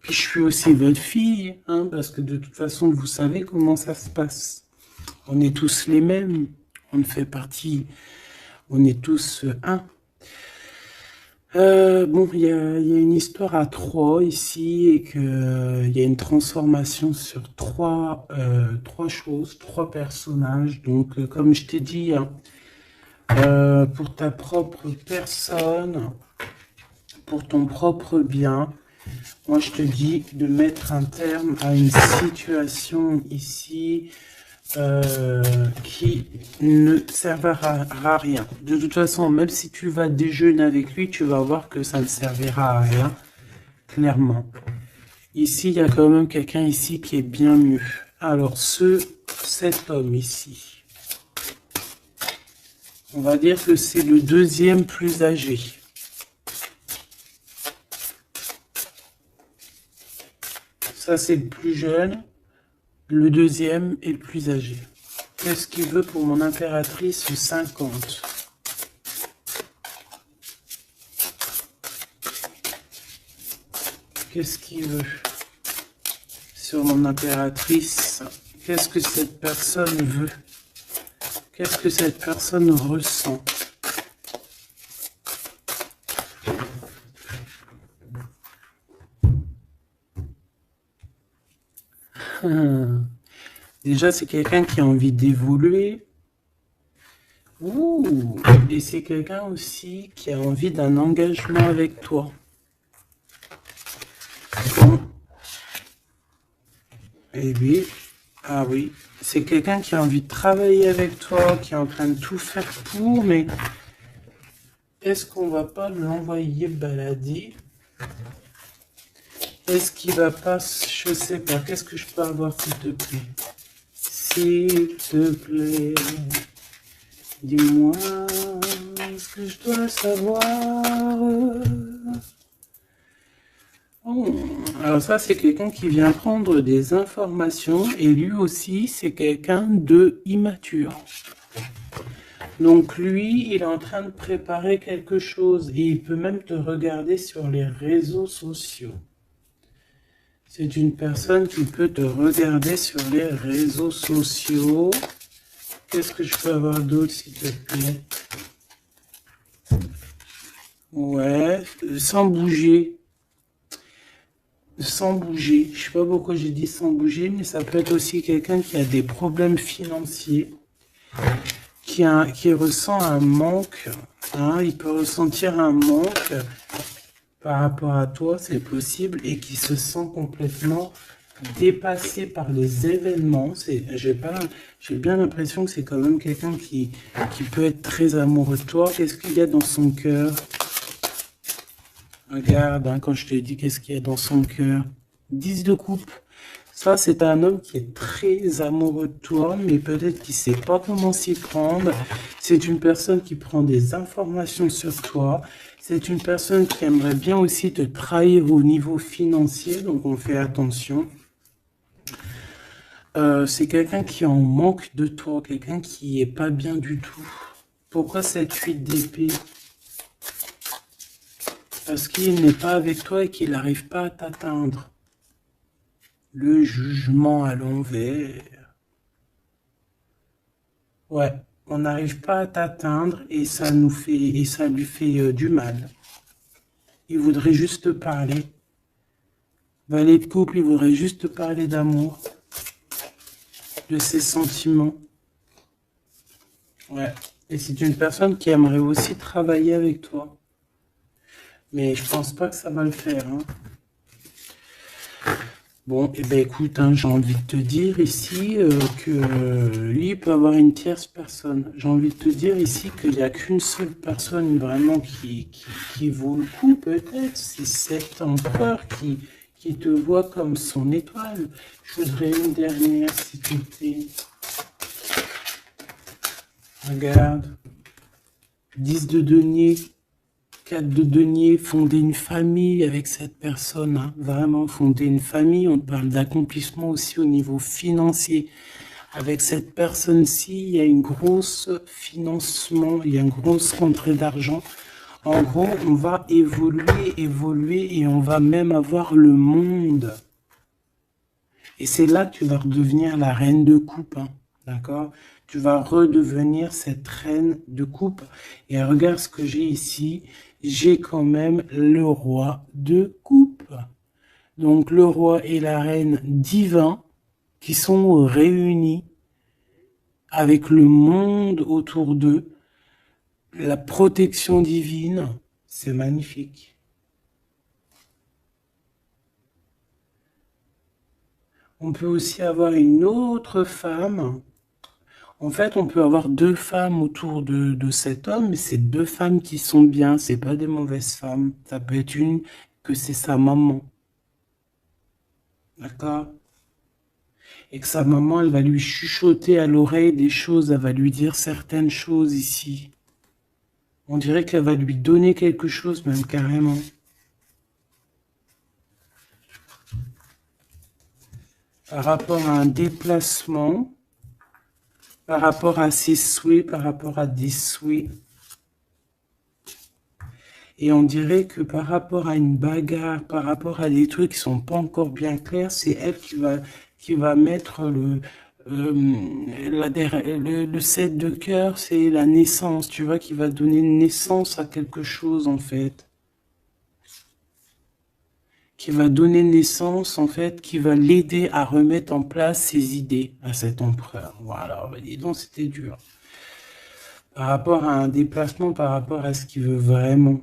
Puis je suis aussi votre fille, hein, parce que de toute façon, vous savez comment ça se passe. On est tous les mêmes, on fait partie, on est tous un. Bon, il y a une histoire à trois ici et que il y a une transformation sur trois choses, trois personnages. Donc, comme je t'ai dit, hein, pour ta propre personne, pour ton propre bien, moi je te dis de mettre un terme à une situation ici qui ne servira à rien. De toute façon, même si tu vas déjeuner avec lui, tu vas voir que ça ne servira à rien, clairement. Ici, il y a quand même quelqu'un ici qui est bien mieux. Alors, cet homme ici, on va dire que c'est le deuxième plus âgé. Ça, c'est le plus jeune. Le deuxième est le plus âgé. Qu'est-ce qu'il veut pour mon impératrice 50? Qu'est-ce qu'il veut sur mon impératrice? Qu'est-ce que cette personne veut? Qu'est-ce que cette personne ressent? Déjà, c'est quelqu'un qui a envie d'évoluer. Ouh, et c'est quelqu'un aussi qui a envie d'un engagement avec toi. Bon. Et oui, ah oui, c'est quelqu'un qui a envie de travailler avec toi, qui est en train de tout faire pour, mais est-ce qu'on va pas l'envoyer balader? Est-ce qu'il va pas, je sais pas, qu'est-ce que je peux avoir s'il te plaît? S'il te plaît, dis-moi ce que je dois savoir. Oh, alors ça, c'est quelqu'un qui vient prendre des informations et lui aussi, c'est quelqu'un de immature. Donc lui, il est en train de préparer quelque chose et il peut même te regarder sur les réseaux sociaux. C'est une personne qui peut te regarder sur les réseaux sociaux. Qu'est-ce que je peux avoir d'autre, s'il te plaît? Ouais, sans bouger. Sans bouger. Je sais pas pourquoi j'ai dit sans bouger, mais ça peut être aussi quelqu'un qui a des problèmes financiers, qui ressent un manque. Hein, il peut ressentir un manque par rapport à toi, c'est possible, et qui se sent complètement dépassé par les événements. J'ai bien l'impression que c'est quand même quelqu'un qui peut être très amoureux de toi. Qu'est-ce qu'il y a dans son cœur? Regarde, hein, quand je te dis qu'est-ce qu'il y a dans son cœur. 10 de coupe. Ça, c'est un homme qui est très amoureux de toi, mais peut-être qu'il sait pas comment s'y prendre. C'est une personne qui prend des informations sur toi. C'est une personne qui aimerait bien aussi te trahir au niveau financier, donc on fait attention. C'est quelqu'un qui est en manque de toi, quelqu'un qui est pas bien du tout. Pourquoi cette 8 d'épée? Parce qu'il n'est pas avec toi et qu'il n'arrive pas à t'atteindre. Le jugement à l'envers. Ouais, on n'arrive pas à t'atteindre et ça lui fait du mal. Il voudrait juste parler. Valet de couple, il voudrait juste parler d'amour, de ses sentiments. Ouais. Et c'est une personne qui aimerait aussi travailler avec toi. Mais je pense pas que ça va le faire. Hein. Bon, et ben écoute, hein, j'ai envie de te dire ici que lui il peut avoir une tierce personne. J'ai envie de te dire ici qu'il n'y a qu'une seule personne vraiment qui vaut le coup, peut-être. C'est cet empereur qui te voit comme son étoile. Je voudrais une dernière, s'il te plaît. Regarde. 10 de denier. 4 de denier, fonder une famille avec cette personne, hein. Vraiment fonder une famille, on parle d'accomplissement aussi au niveau financier Avec cette personne-ci, il y a une grosse financement, il y a une grosse rentrée d'argent. En gros, on va évoluer et on va même avoir le monde. Et c'est là que tu vas redevenir la reine de coupe, hein, d'accord? Tu vas redevenir cette reine de coupe. Et regarde ce que j'ai ici. J'ai quand même le roi de coupe. Donc le roi et la reine divins qui sont réunis avec le monde autour d'eux. La protection divine, c'est magnifique. On peut aussi avoir une autre femme. En fait, on peut avoir deux femmes autour de cet homme, mais c'est deux femmes qui sont bien, c'est pas des mauvaises femmes. Ça peut être une que c'est sa maman. D'accord? Et que sa maman, elle va lui chuchoter à l'oreille des choses, elle va lui dire certaines choses ici. On dirait qu'elle va lui donner quelque chose, même carrément. Par rapport à un déplacement, par rapport à ses souhaits, par rapport à des souhaits. Et on dirait que par rapport à une bagarre, par rapport à des trucs qui sont pas encore bien clairs, c'est elle qui va mettre le 7 de cœur, c'est la naissance, tu vois, qui va donner naissance à quelque chose, en fait. Qui va donner naissance, en fait, qui va l'aider à remettre en place ses idées à cet empereur. Voilà, dis donc, c'était dur. Par rapport à un déplacement, par rapport à ce qu'il veut vraiment.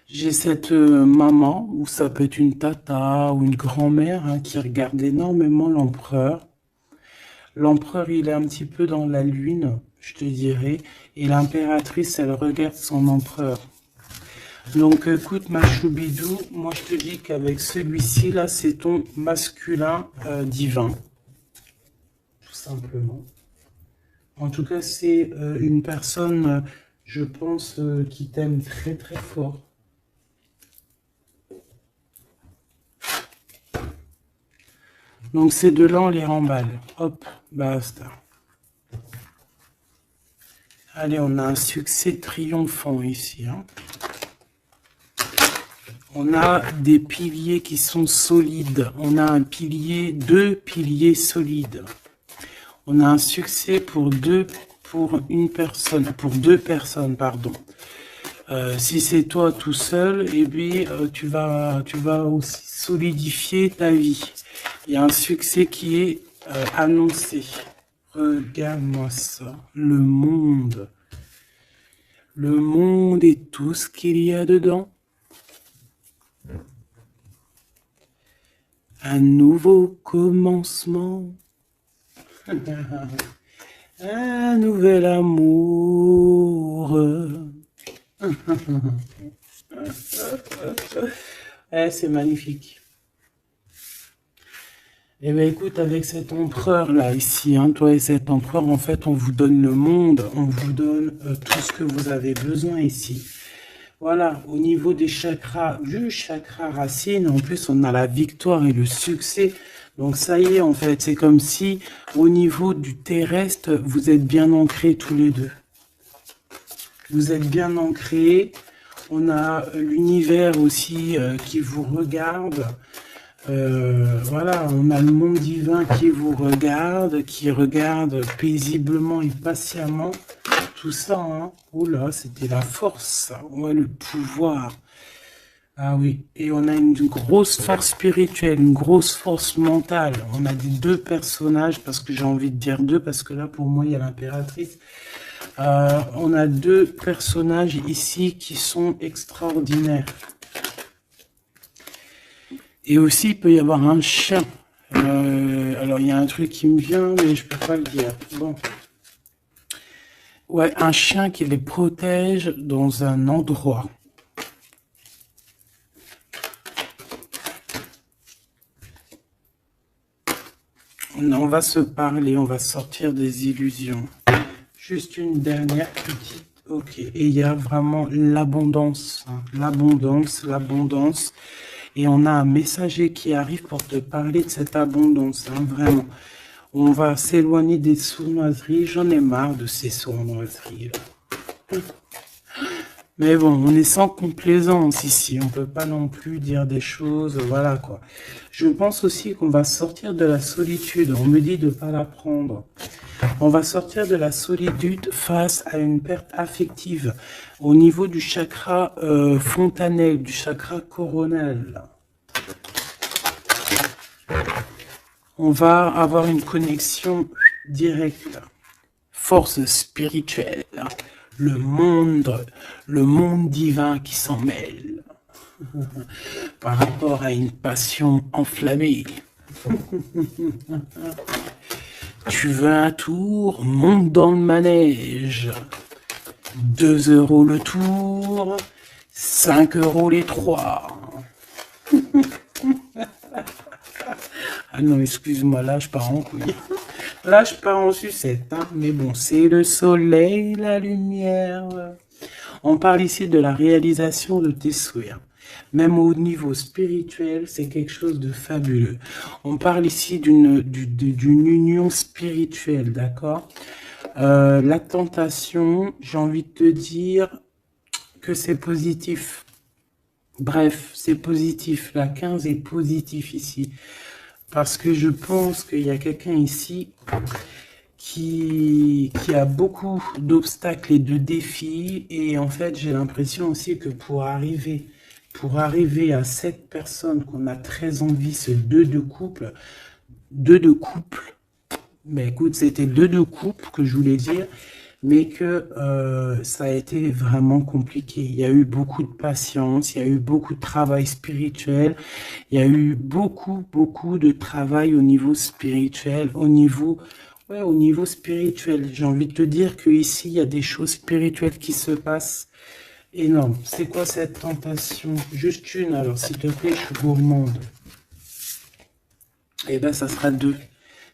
J'ai cette maman, ou ça peut être une tata ou une grand-mère, hein, qui regarde énormément l'empereur. L'empereur, il est un petit peu dans la lune, je te dirais, et l'impératrice, elle regarde son empereur. Donc écoute, ma choubidou, moi je te dis qu'avec celui-ci, là, c'est ton masculin divin. Tout simplement. En tout cas, c'est une personne, je pense, qui t'aime très très fort. Donc ces deux-là, on les remballe. Hop, basta. Allez, on a un succès triomphant ici. Hein. On a des piliers qui sont solides. On a un pilier, deux piliers solides. On a un succès pour deux personnes, pardon. Si c'est toi tout seul, eh bien, tu vas aussi solidifier ta vie. Il y a un succès qui est annoncé. Regarde-moi ça. Le monde. Le monde et tout ce qu'il y a dedans. Un nouveau commencement. Un nouvel amour. C'est magnifique. Eh bien, écoute, avec cet empereur-là, ici, hein, toi et cet empereur, en fait, on vous donne le monde, on vous donne tout ce que vous avez besoin ici. Voilà, au niveau des chakras, du chakra racine, en plus, on a la victoire et le succès. Donc, ça y est, en fait, c'est comme si, au niveau du terrestre, vous êtes bien ancrés tous les deux. Vous êtes bien ancrés. On a l'univers aussi qui vous regarde. Voilà, on a le monde divin qui vous regarde, qui regarde paisiblement et patiemment. Tout ça, hein. Oula, c'était la force, ouais, le pouvoir. Ah oui, et on a une grosse force spirituelle, une grosse force mentale. On a des deux personnages, parce que j'ai envie de dire deux, parce que là, pour moi, il y a l'impératrice. On a deux personnages ici qui sont extraordinaires. Et aussi, il peut y avoir un chien. Alors, il y a un truc qui me vient, mais je peux pas le dire. Bon. Ouais, un chien qui les protège dans un endroit. On va se parler, on va sortir des illusions. Juste une dernière petite. Ok, et il y a vraiment l'abondance. Hein, l'abondance, l'abondance. Et on a un messager qui arrive pour te parler de cette abondance, hein, vraiment. On va s'éloigner des sournoiseries. J'en ai marre de ces sournoiseries, là. Mais bon, on est sans complaisance ici. On peut pas non plus dire des choses, voilà quoi. Je pense aussi qu'on va sortir de la solitude. On me dit de pas la prendre. On va sortir de la solitude face à une perte affective au niveau du chakra fontanel, du chakra coronal. On va avoir une connexion directe, force spirituelle, le monde divin qui s'en mêle par rapport à une passion enflammée. Tu veux un tour? Monte dans le manège. 2 € le tour, 5 € les 3. Ah non, excuse-moi, là je pars en couille. Là je pars en sucette, hein. Mais bon, c'est le soleil, la lumière. On parle ici de la réalisation de tes souhaits. Même au niveau spirituel, c'est quelque chose de fabuleux. On parle ici d'une union spirituelle, d'accord? La tentation, j'ai envie de te dire que c'est positif. Bref, c'est positif. La 15 est positif ici. Parce que je pense qu'il y a quelqu'un ici qui a beaucoup d'obstacles et de défis. Et en fait, j'ai l'impression aussi que pour arriver à cette personne qu'on a très envie, ce 2 de couple, mais écoute, c'était 2 de couple que je voulais dire, mais que ça a été vraiment compliqué. Il y a eu beaucoup de patience, il y a eu beaucoup de travail spirituel, il y a eu beaucoup de travail au niveau spirituel, au niveau spirituel. J'ai envie de te dire que ici il y a des choses spirituelles qui se passent énormes. C'est quoi cette tentation? Juste une, alors s'il te plaît, je suis gourmande. Eh ben, ça sera 2.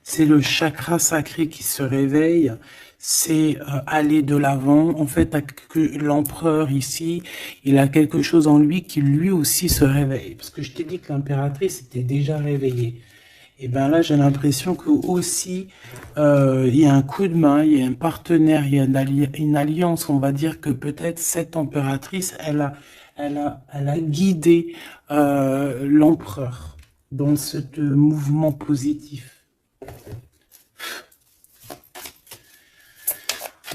C'est le chakra sacré qui se réveille, c'est aller de l'avant. En fait, l'empereur ici, il a quelque chose en lui qui lui aussi se réveille. Parce que je t'ai dit que l'impératrice était déjà réveillée. Et bien là, j'ai l'impression que aussi, il y a un coup de main, il y a un partenaire, il y a une alliance. On va dire que peut-être cette impératrice, elle a guidé l'empereur dans ce mouvement positif.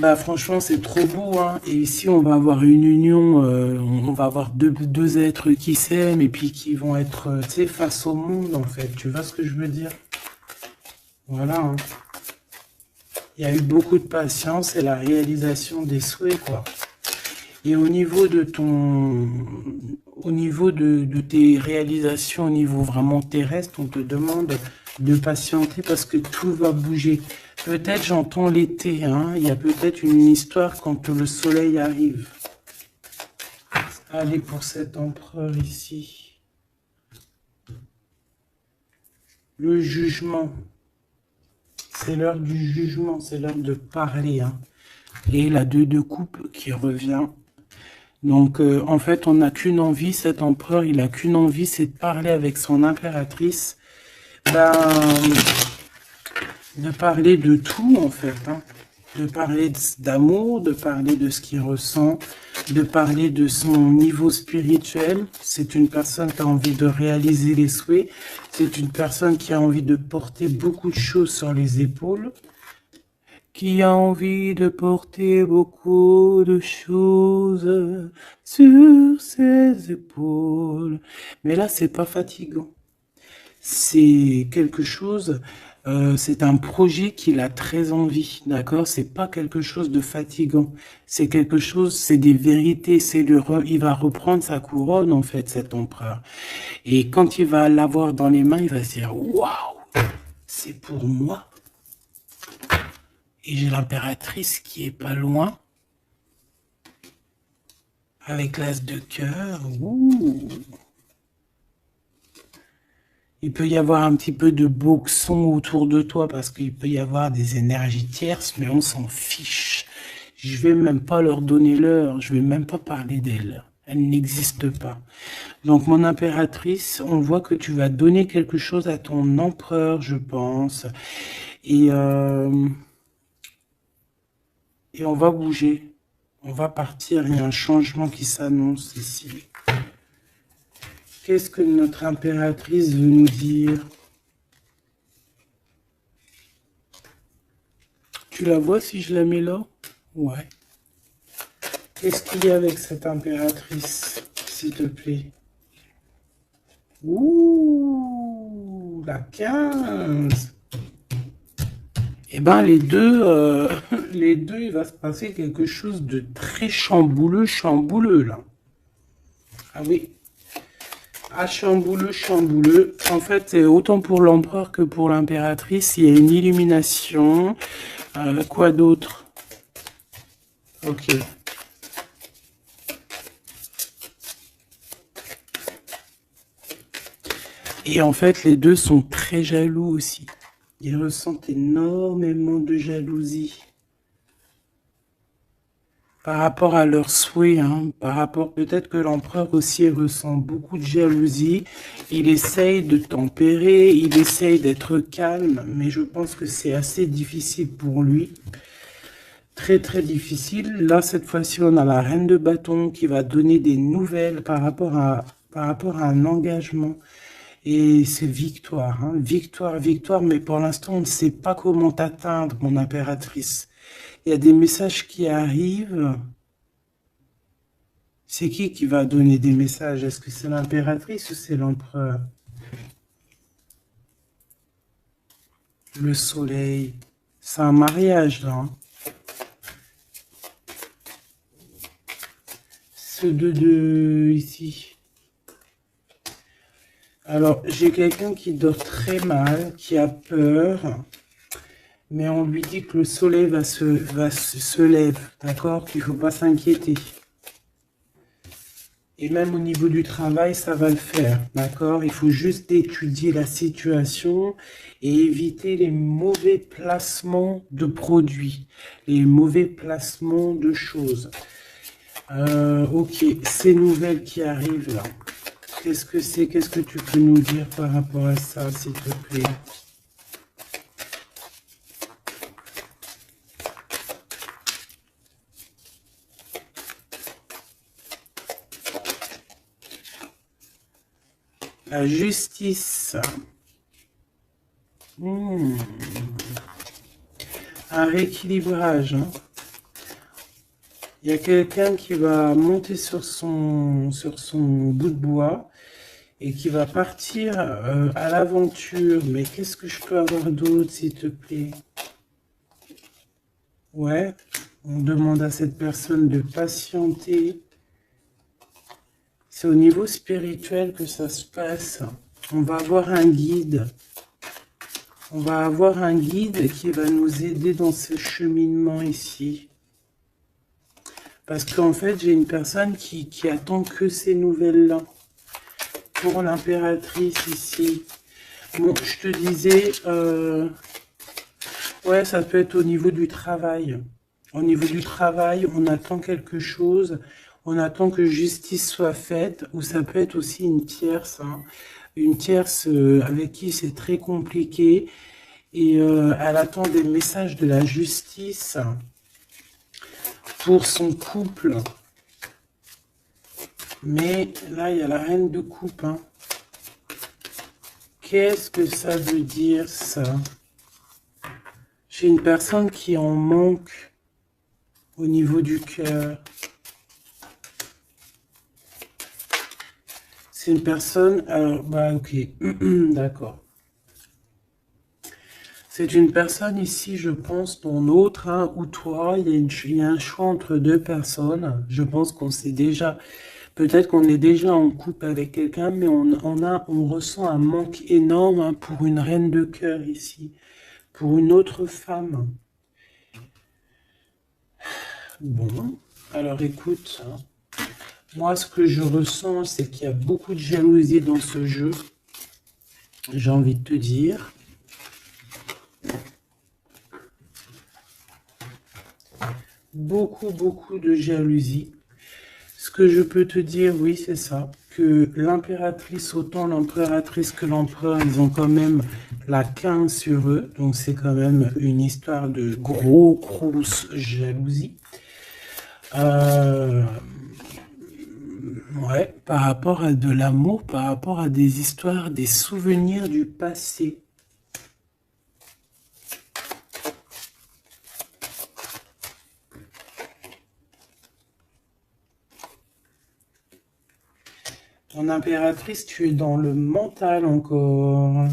Bah franchement c'est trop beau, hein. Et ici on va avoir une union, on va avoir deux êtres qui s'aiment et puis qui vont être, tu sais, face au monde en fait. Tu vois ce que je veux dire? Voilà, hein. Il y a eu beaucoup de patience et la réalisation des souhaits, quoi. Et au niveau de tes réalisations au niveau vraiment terrestre, on te demande de patienter parce que tout va bouger. Peut-être j'entends l'été, hein. Il y a peut-être une histoire quand le soleil arrive. Allez, pour cet empereur ici. Le jugement. C'est l'heure du jugement, c'est l'heure de parler, hein. Et la 2 de coupe qui revient. Donc, en fait, on n'a qu'une envie, cet empereur, il n'a qu'une envie, c'est de parler avec son impératrice. Ben, de parler de tout, en fait, hein. De parler d'amour, de parler de ce qu'il ressent, de parler de son niveau spirituel. C'est une personne qui a envie de réaliser les souhaits. C'est une personne qui a envie de porter beaucoup de choses sur les épaules. Qui a envie de porter beaucoup de choses sur ses épaules. Mais là, c'est pas fatigant. C'est quelque chose, c'est un projet qu'il a très envie, d'accord? C'est pas quelque chose de fatigant. C'est quelque chose, c'est des vérités. Il va reprendre sa couronne, en fait, cet empereur. Et quand il va l'avoir dans les mains, il va se dire, waouh, c'est pour moi. Et j'ai l'impératrice qui est pas loin. Avec l'as de cœur. Ouh. Il peut y avoir un petit peu de boxon autour de toi parce qu'il peut y avoir des énergies tierces, mais on s'en fiche. Je vais même pas leur donner l'heure. Je vais même pas parler d'elles. Elle n'existe pas. Donc, mon impératrice, on voit que tu vas donner quelque chose à ton empereur, je pense. Et, euh, et on va bouger. On va partir. Il y a un changement qui s'annonce ici. Qu'est-ce que notre impératrice veut nous dire? Tu la vois si je la mets là? Ouais. Qu'est-ce qu'il y a avec cette impératrice, s'il te plaît? Ouh, la 15. Eh ben, les deux, il va se passer quelque chose de très chambouleux, chambouleux, là. Ah oui. Ah, chambouleux, chambouleux. En fait, autant pour l'empereur que pour l'impératrice, il y a une illumination. Quoi d'autre? Ok. Et en fait, les deux sont très jaloux aussi. Ils ressentent énormément de jalousie par rapport à leurs souhaits, hein, par rapport peut-être que l'empereur aussi ressent beaucoup de jalousie. Il essaye de tempérer, il essaye d'être calme, mais je pense que c'est assez difficile pour lui. Très très difficile. Là, cette fois-ci, on a la reine de bâton qui va donner des nouvelles par rapport à un engagement. Et c'est victoire, hein, victoire, victoire, mais pour l'instant, on ne sait pas comment t'atteindre, mon impératrice. Il y a des messages qui arrivent. C'est qui va donner des messages? Est-ce que c'est l'impératrice ou c'est l'empereur? Le soleil. C'est un mariage, là. Hein. Ce 2 ici. Alors, j'ai quelqu'un qui dort très mal, qui a peur, mais on lui dit que le soleil se lève, d'accord? Qu'il ne faut pas s'inquiéter. Et même au niveau du travail, ça va le faire, d'accord? Il faut juste étudier la situation et éviter les mauvais placements de produits, les mauvais placements de choses. Ok, ces nouvelles qui arrivent là, qu'est-ce que c'est? Qu'est-ce que tu peux nous dire par rapport à ça, s'il te plaît? La justice. Un rééquilibrage. Hein. Il y a quelqu'un qui va monter sur son bout de bois et qui va partir à l'aventure. Mais qu'est-ce que je peux avoir d'autre, s'il te plaît? Ouais, on demande à cette personne de patienter. C'est au niveau spirituel que ça se passe. On va avoir un guide. On va avoir un guide qui va nous aider dans ce cheminement ici. Parce qu'en fait, j'ai une personne qui attend que ces nouvelles-là. Pour l'impératrice ici. Bon, je te disais, ouais, ça peut être au niveau du travail. Au niveau du travail, on attend quelque chose, on attend que justice soit faite, ou ça peut être aussi une tierce, hein. Une tierce avec qui c'est très compliqué, et elle attend des messages de la justice pour son couple. Mais là, il y a la reine de coupe. Hein. Qu'est-ce que ça veut dire, ça? J'ai une personne qui en manque au niveau du cœur. C'est une personne... Alors, bah, ok. D'accord. C'est une personne ici, je pense, ton autre, hein, ou toi. Il y a un choix entre deux personnes. Je pense qu'on sait déjà... Peut-être qu'on est déjà en couple avec quelqu'un, mais on ressent un manque énorme, hein, pour une reine de cœur ici, pour une autre femme. Bon, alors écoute, hein, moi ce que je ressens, c'est qu'il y a beaucoup de jalousie dans ce jeu, j'ai envie de te dire. Beaucoup, beaucoup de jalousie. Ce que je peux te dire, oui, c'est ça, que l'impératrice, autant l'impératrice que l'empereur, ils ont quand même la 15 sur eux, donc c'est quand même une histoire de grosse jalousie. Ouais, par rapport à de l'amour, par rapport à des histoires, des souvenirs du passé. En impératrice, tu es dans le mental encore.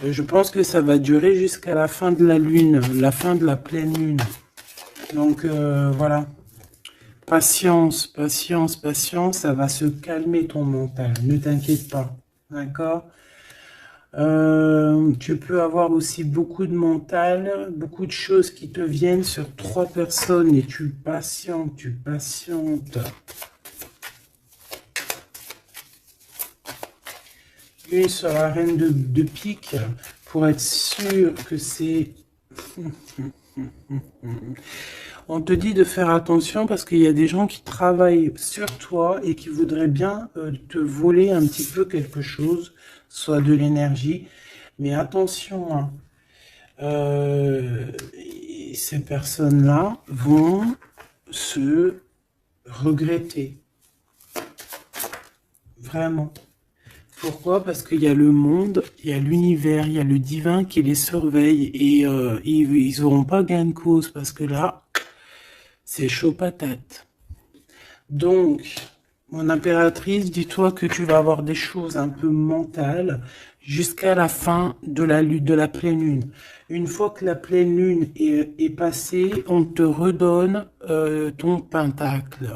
Je pense que ça va durer jusqu'à la fin de la lune, la fin de la pleine lune. Donc voilà. Patience, patience, patience, ça va se calmer ton mental, ne t'inquiète pas, d'accord? Tu peux avoir aussi beaucoup de mental, beaucoup de choses qui te viennent sur 3 personnes et tu patientes, tu patientes. Une sur la reine de pique pour être sûr que c'est... On te dit de faire attention parce qu'il y a des gens qui travaillent sur toi et qui voudraient bien te voler un petit peu quelque chose, soit de l'énergie. Mais attention, hein, ces personnes-là vont se regretter. Vraiment. Pourquoi? Parce qu'il y a le monde, il y a l'univers, il y a le divin qui les surveille et ils n'auront pas gain de cause parce que là, c'est chaud patate. Donc, mon impératrice, dis-toi que tu vas avoir des choses un peu mentales jusqu'à la fin de la pleine lune. Une fois que la pleine lune est passée, on te redonne ton pentacle.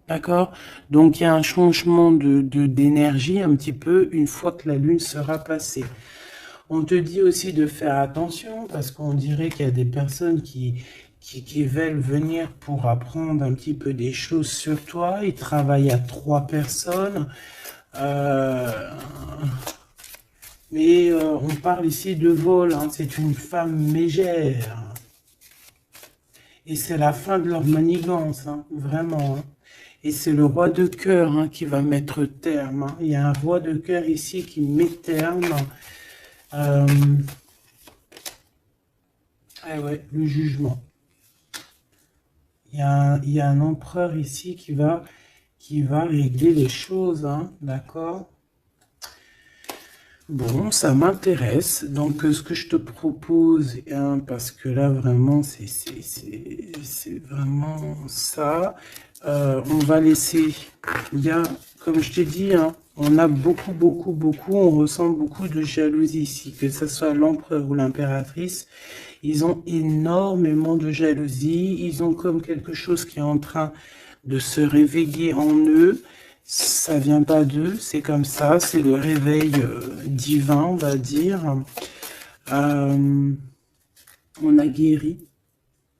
D'accord? Donc, il y a un changement d'énergie un petit peu une fois que la lune sera passée. On te dit aussi de faire attention parce qu'on dirait qu'il y a des personnes qui veulent venir pour apprendre un petit peu des choses sur toi. Ils travaillent à 3 personnes. Mais on parle ici de vol. Hein. C'est une femme mégère. Et c'est la fin de leur manigance. Hein. Vraiment. Hein. Et c'est le roi de cœur hein, qui va mettre terme. Hein. Il y a un roi de cœur ici qui met terme. Ah ouais, le jugement. Il y a un empereur ici qui va régler les choses, hein, d'accord? Bon, ça m'intéresse. Donc, ce que je te propose, hein, parce que là, vraiment, c'est vraiment ça. On va laisser, il y a, comme je t'ai dit, hein, on a on ressent beaucoup de jalousie ici, que ce soit l'empereur ou l'impératrice. Ils ont énormément de jalousie, ils ont comme quelque chose qui est en train de se réveiller en eux. Ça vient pas d'eux, c'est comme ça, c'est le réveil divin, on va dire. On a guéri.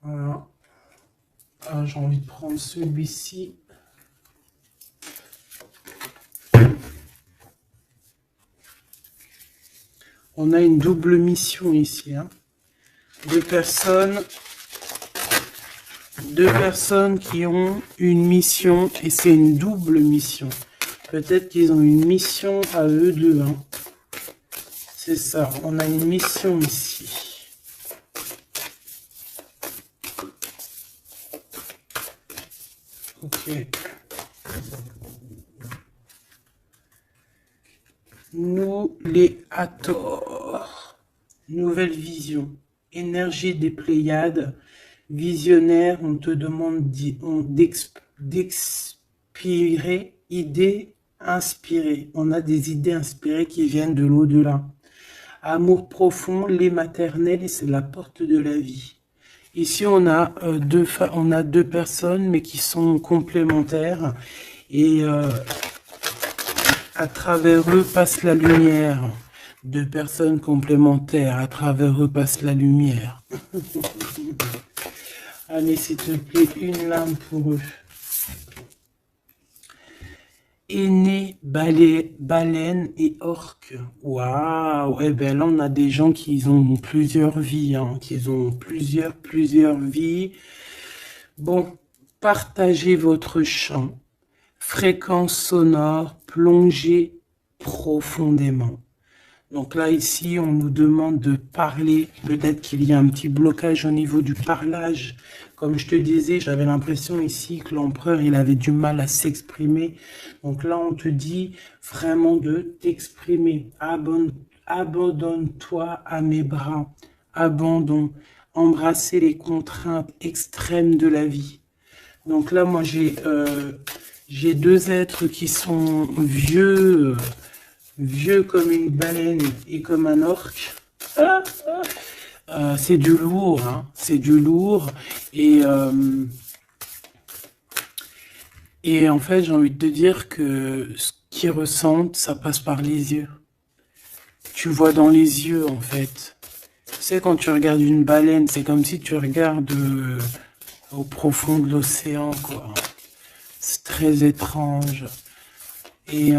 Voilà. Ah, j'ai envie de prendre celui-ci. On a une double mission ici. Hein. Deux personnes qui ont une mission et c'est une double mission. Peut-être qu'ils ont une mission à eux deux. Hein. C'est ça, on a une mission ici. Ok. Nous les Hathor. Nouvelle vision. Énergie des Pléiades. Visionnaire, on te demande d'expirer, idées inspirées. On a des idées inspirées qui viennent de l'au-delà. Amour profond, lait maternel, et c'est la porte de la vie. Ici, on a deux personnes, mais qui sont complémentaires. Et à travers eux passe la lumière. Deux personnes complémentaires, à travers eux passe la lumière. Allez, s'il te plaît, une lame pour eux. Aîné, baleine et orque. Waouh! Eh bien là, on a des gens qui ont plusieurs vies, hein, qui ont plusieurs vies. Bon, partagez votre champ, fréquence sonore, plongez profondément. Donc là, ici, on nous demande de parler. Peut-être qu'il y a un petit blocage au niveau du parlage. Comme je te disais, j'avais l'impression ici que l'empereur, il avait du mal à s'exprimer. Donc là, on te dit vraiment de t'exprimer. Abandonne-toi à mes bras. Abandon. Embrasser les contraintes extrêmes de la vie. Donc là, moi, j'ai deux êtres qui sont vieux comme une baleine et comme un orque. C'est du lourd, hein, c'est du lourd. Et en fait, j'ai envie de te dire que ce qu'ils ressentent, ça passe par les yeux. Tu vois dans les yeux, en fait. Tu sais, quand tu regardes une baleine, c'est comme si tu regardes au profond de l'océan, quoi. C'est très étrange. Et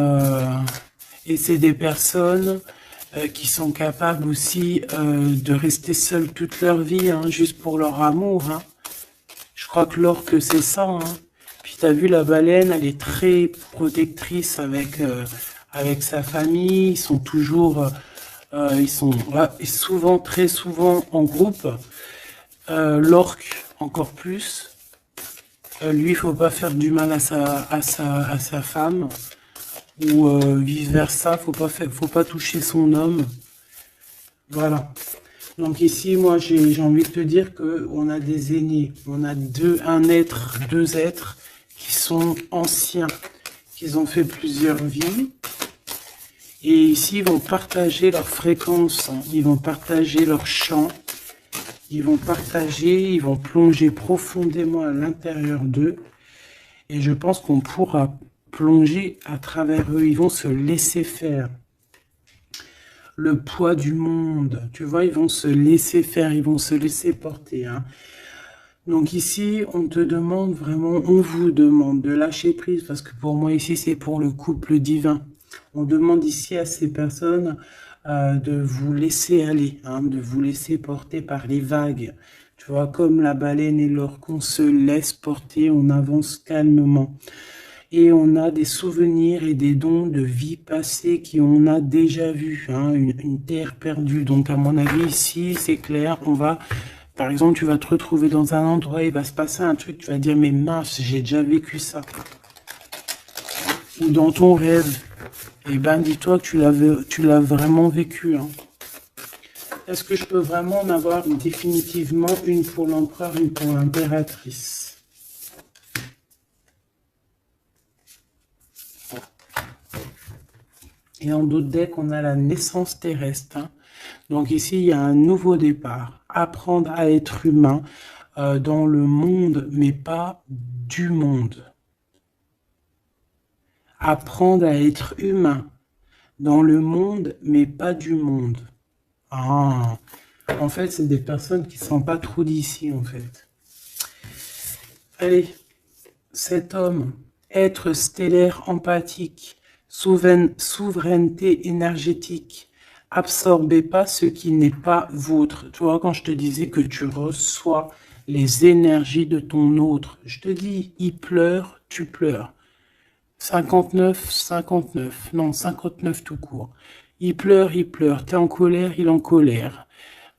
c'est des personnes qui sont capables aussi de rester seules toute leur vie, hein, juste pour leur amour. Hein. Je crois que l'orque, c'est ça. Hein. Puis tu as vu, la baleine, elle est très protectrice avec sa famille. Ils sont toujours, ils sont souvent, très souvent en groupe. L'orque, encore plus. Lui, il faut pas faire du mal à sa femme. Ou vice versa, faut pas toucher son homme. Voilà. Donc ici, moi, j'ai envie de te dire que on a des aînés, on a deux êtres qui sont anciens, qui ont fait plusieurs vies. Et ici, ils vont partager leur fréquence, hein. Ils vont partager leur chant, ils vont plonger profondément à l'intérieur d'eux. Et je pense qu'on pourra plonger à travers eux, ils vont se laisser faire. Le poids du monde, tu vois, ils vont se laisser faire, ils vont se laisser porter. Hein. Donc ici, on te demande vraiment, on vous demande de lâcher prise, parce que pour moi ici, c'est pour le couple divin. On demande ici à ces personnes de vous laisser aller, hein, de vous laisser porter par les vagues. Tu vois, comme la baleine et l'orque, on se laisse porter, on avance calmement. Et on a des souvenirs et des dons de vie passée qu'on a déjà vus, hein, une terre perdue. Donc à mon avis ici, c'est clair, par exemple, tu vas te retrouver dans un endroit, il va se passer un truc, tu vas dire, mais mince, j'ai déjà vécu ça. Ou dans ton rêve, eh ben dis-toi que tu l'as vraiment vécu. Hein. Est-ce que je peux vraiment en avoir définitivement une pour l'empereur, une pour l'impératrice? Et en d'autres decks, on a la naissance terrestre. Hein. Donc ici, il y a un nouveau départ. Apprendre à être humain dans le monde, mais pas du monde. Apprendre à être humain dans le monde, mais pas du monde. Ah, en fait, c'est des personnes qui ne sont pas trop d'ici, en fait. Allez, cet homme, être stellaire empathique, souveraineté énergétique, absorbez pas ce qui n'est pas vôtre. Tu vois, quand je te disais que tu reçois les énergies de ton autre, je te dis, il pleure, tu pleures. 59, 59, non, 59 tout court. Il pleure, t'es en colère, il est en colère.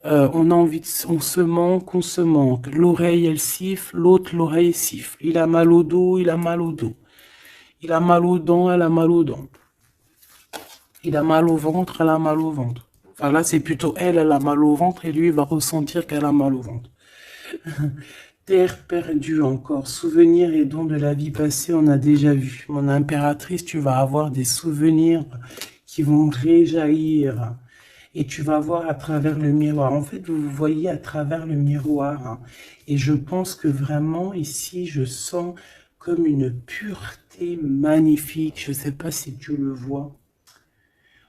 On a envie on se manque, on se manque. L'oreille, elle siffle, l'autre, l'oreille siffle. Il a mal au dos, il a mal au dos. Il a mal aux dents, elle a mal aux dents. Il a mal au ventre, elle a mal au ventre. Enfin là, c'est plutôt elle a mal au ventre et lui, il va ressentir qu'elle a mal au ventre. Terre perdue encore, souvenirs et dons de la vie passée, on a déjà vu. Mon impératrice, tu vas avoir des souvenirs qui vont réjaillir. Et tu vas voir à travers le miroir. En fait, vous voyez à travers le miroir. Hein. Et je pense que vraiment, ici, je sens comme une pureté magnifique. Je ne sais pas si tu le vois.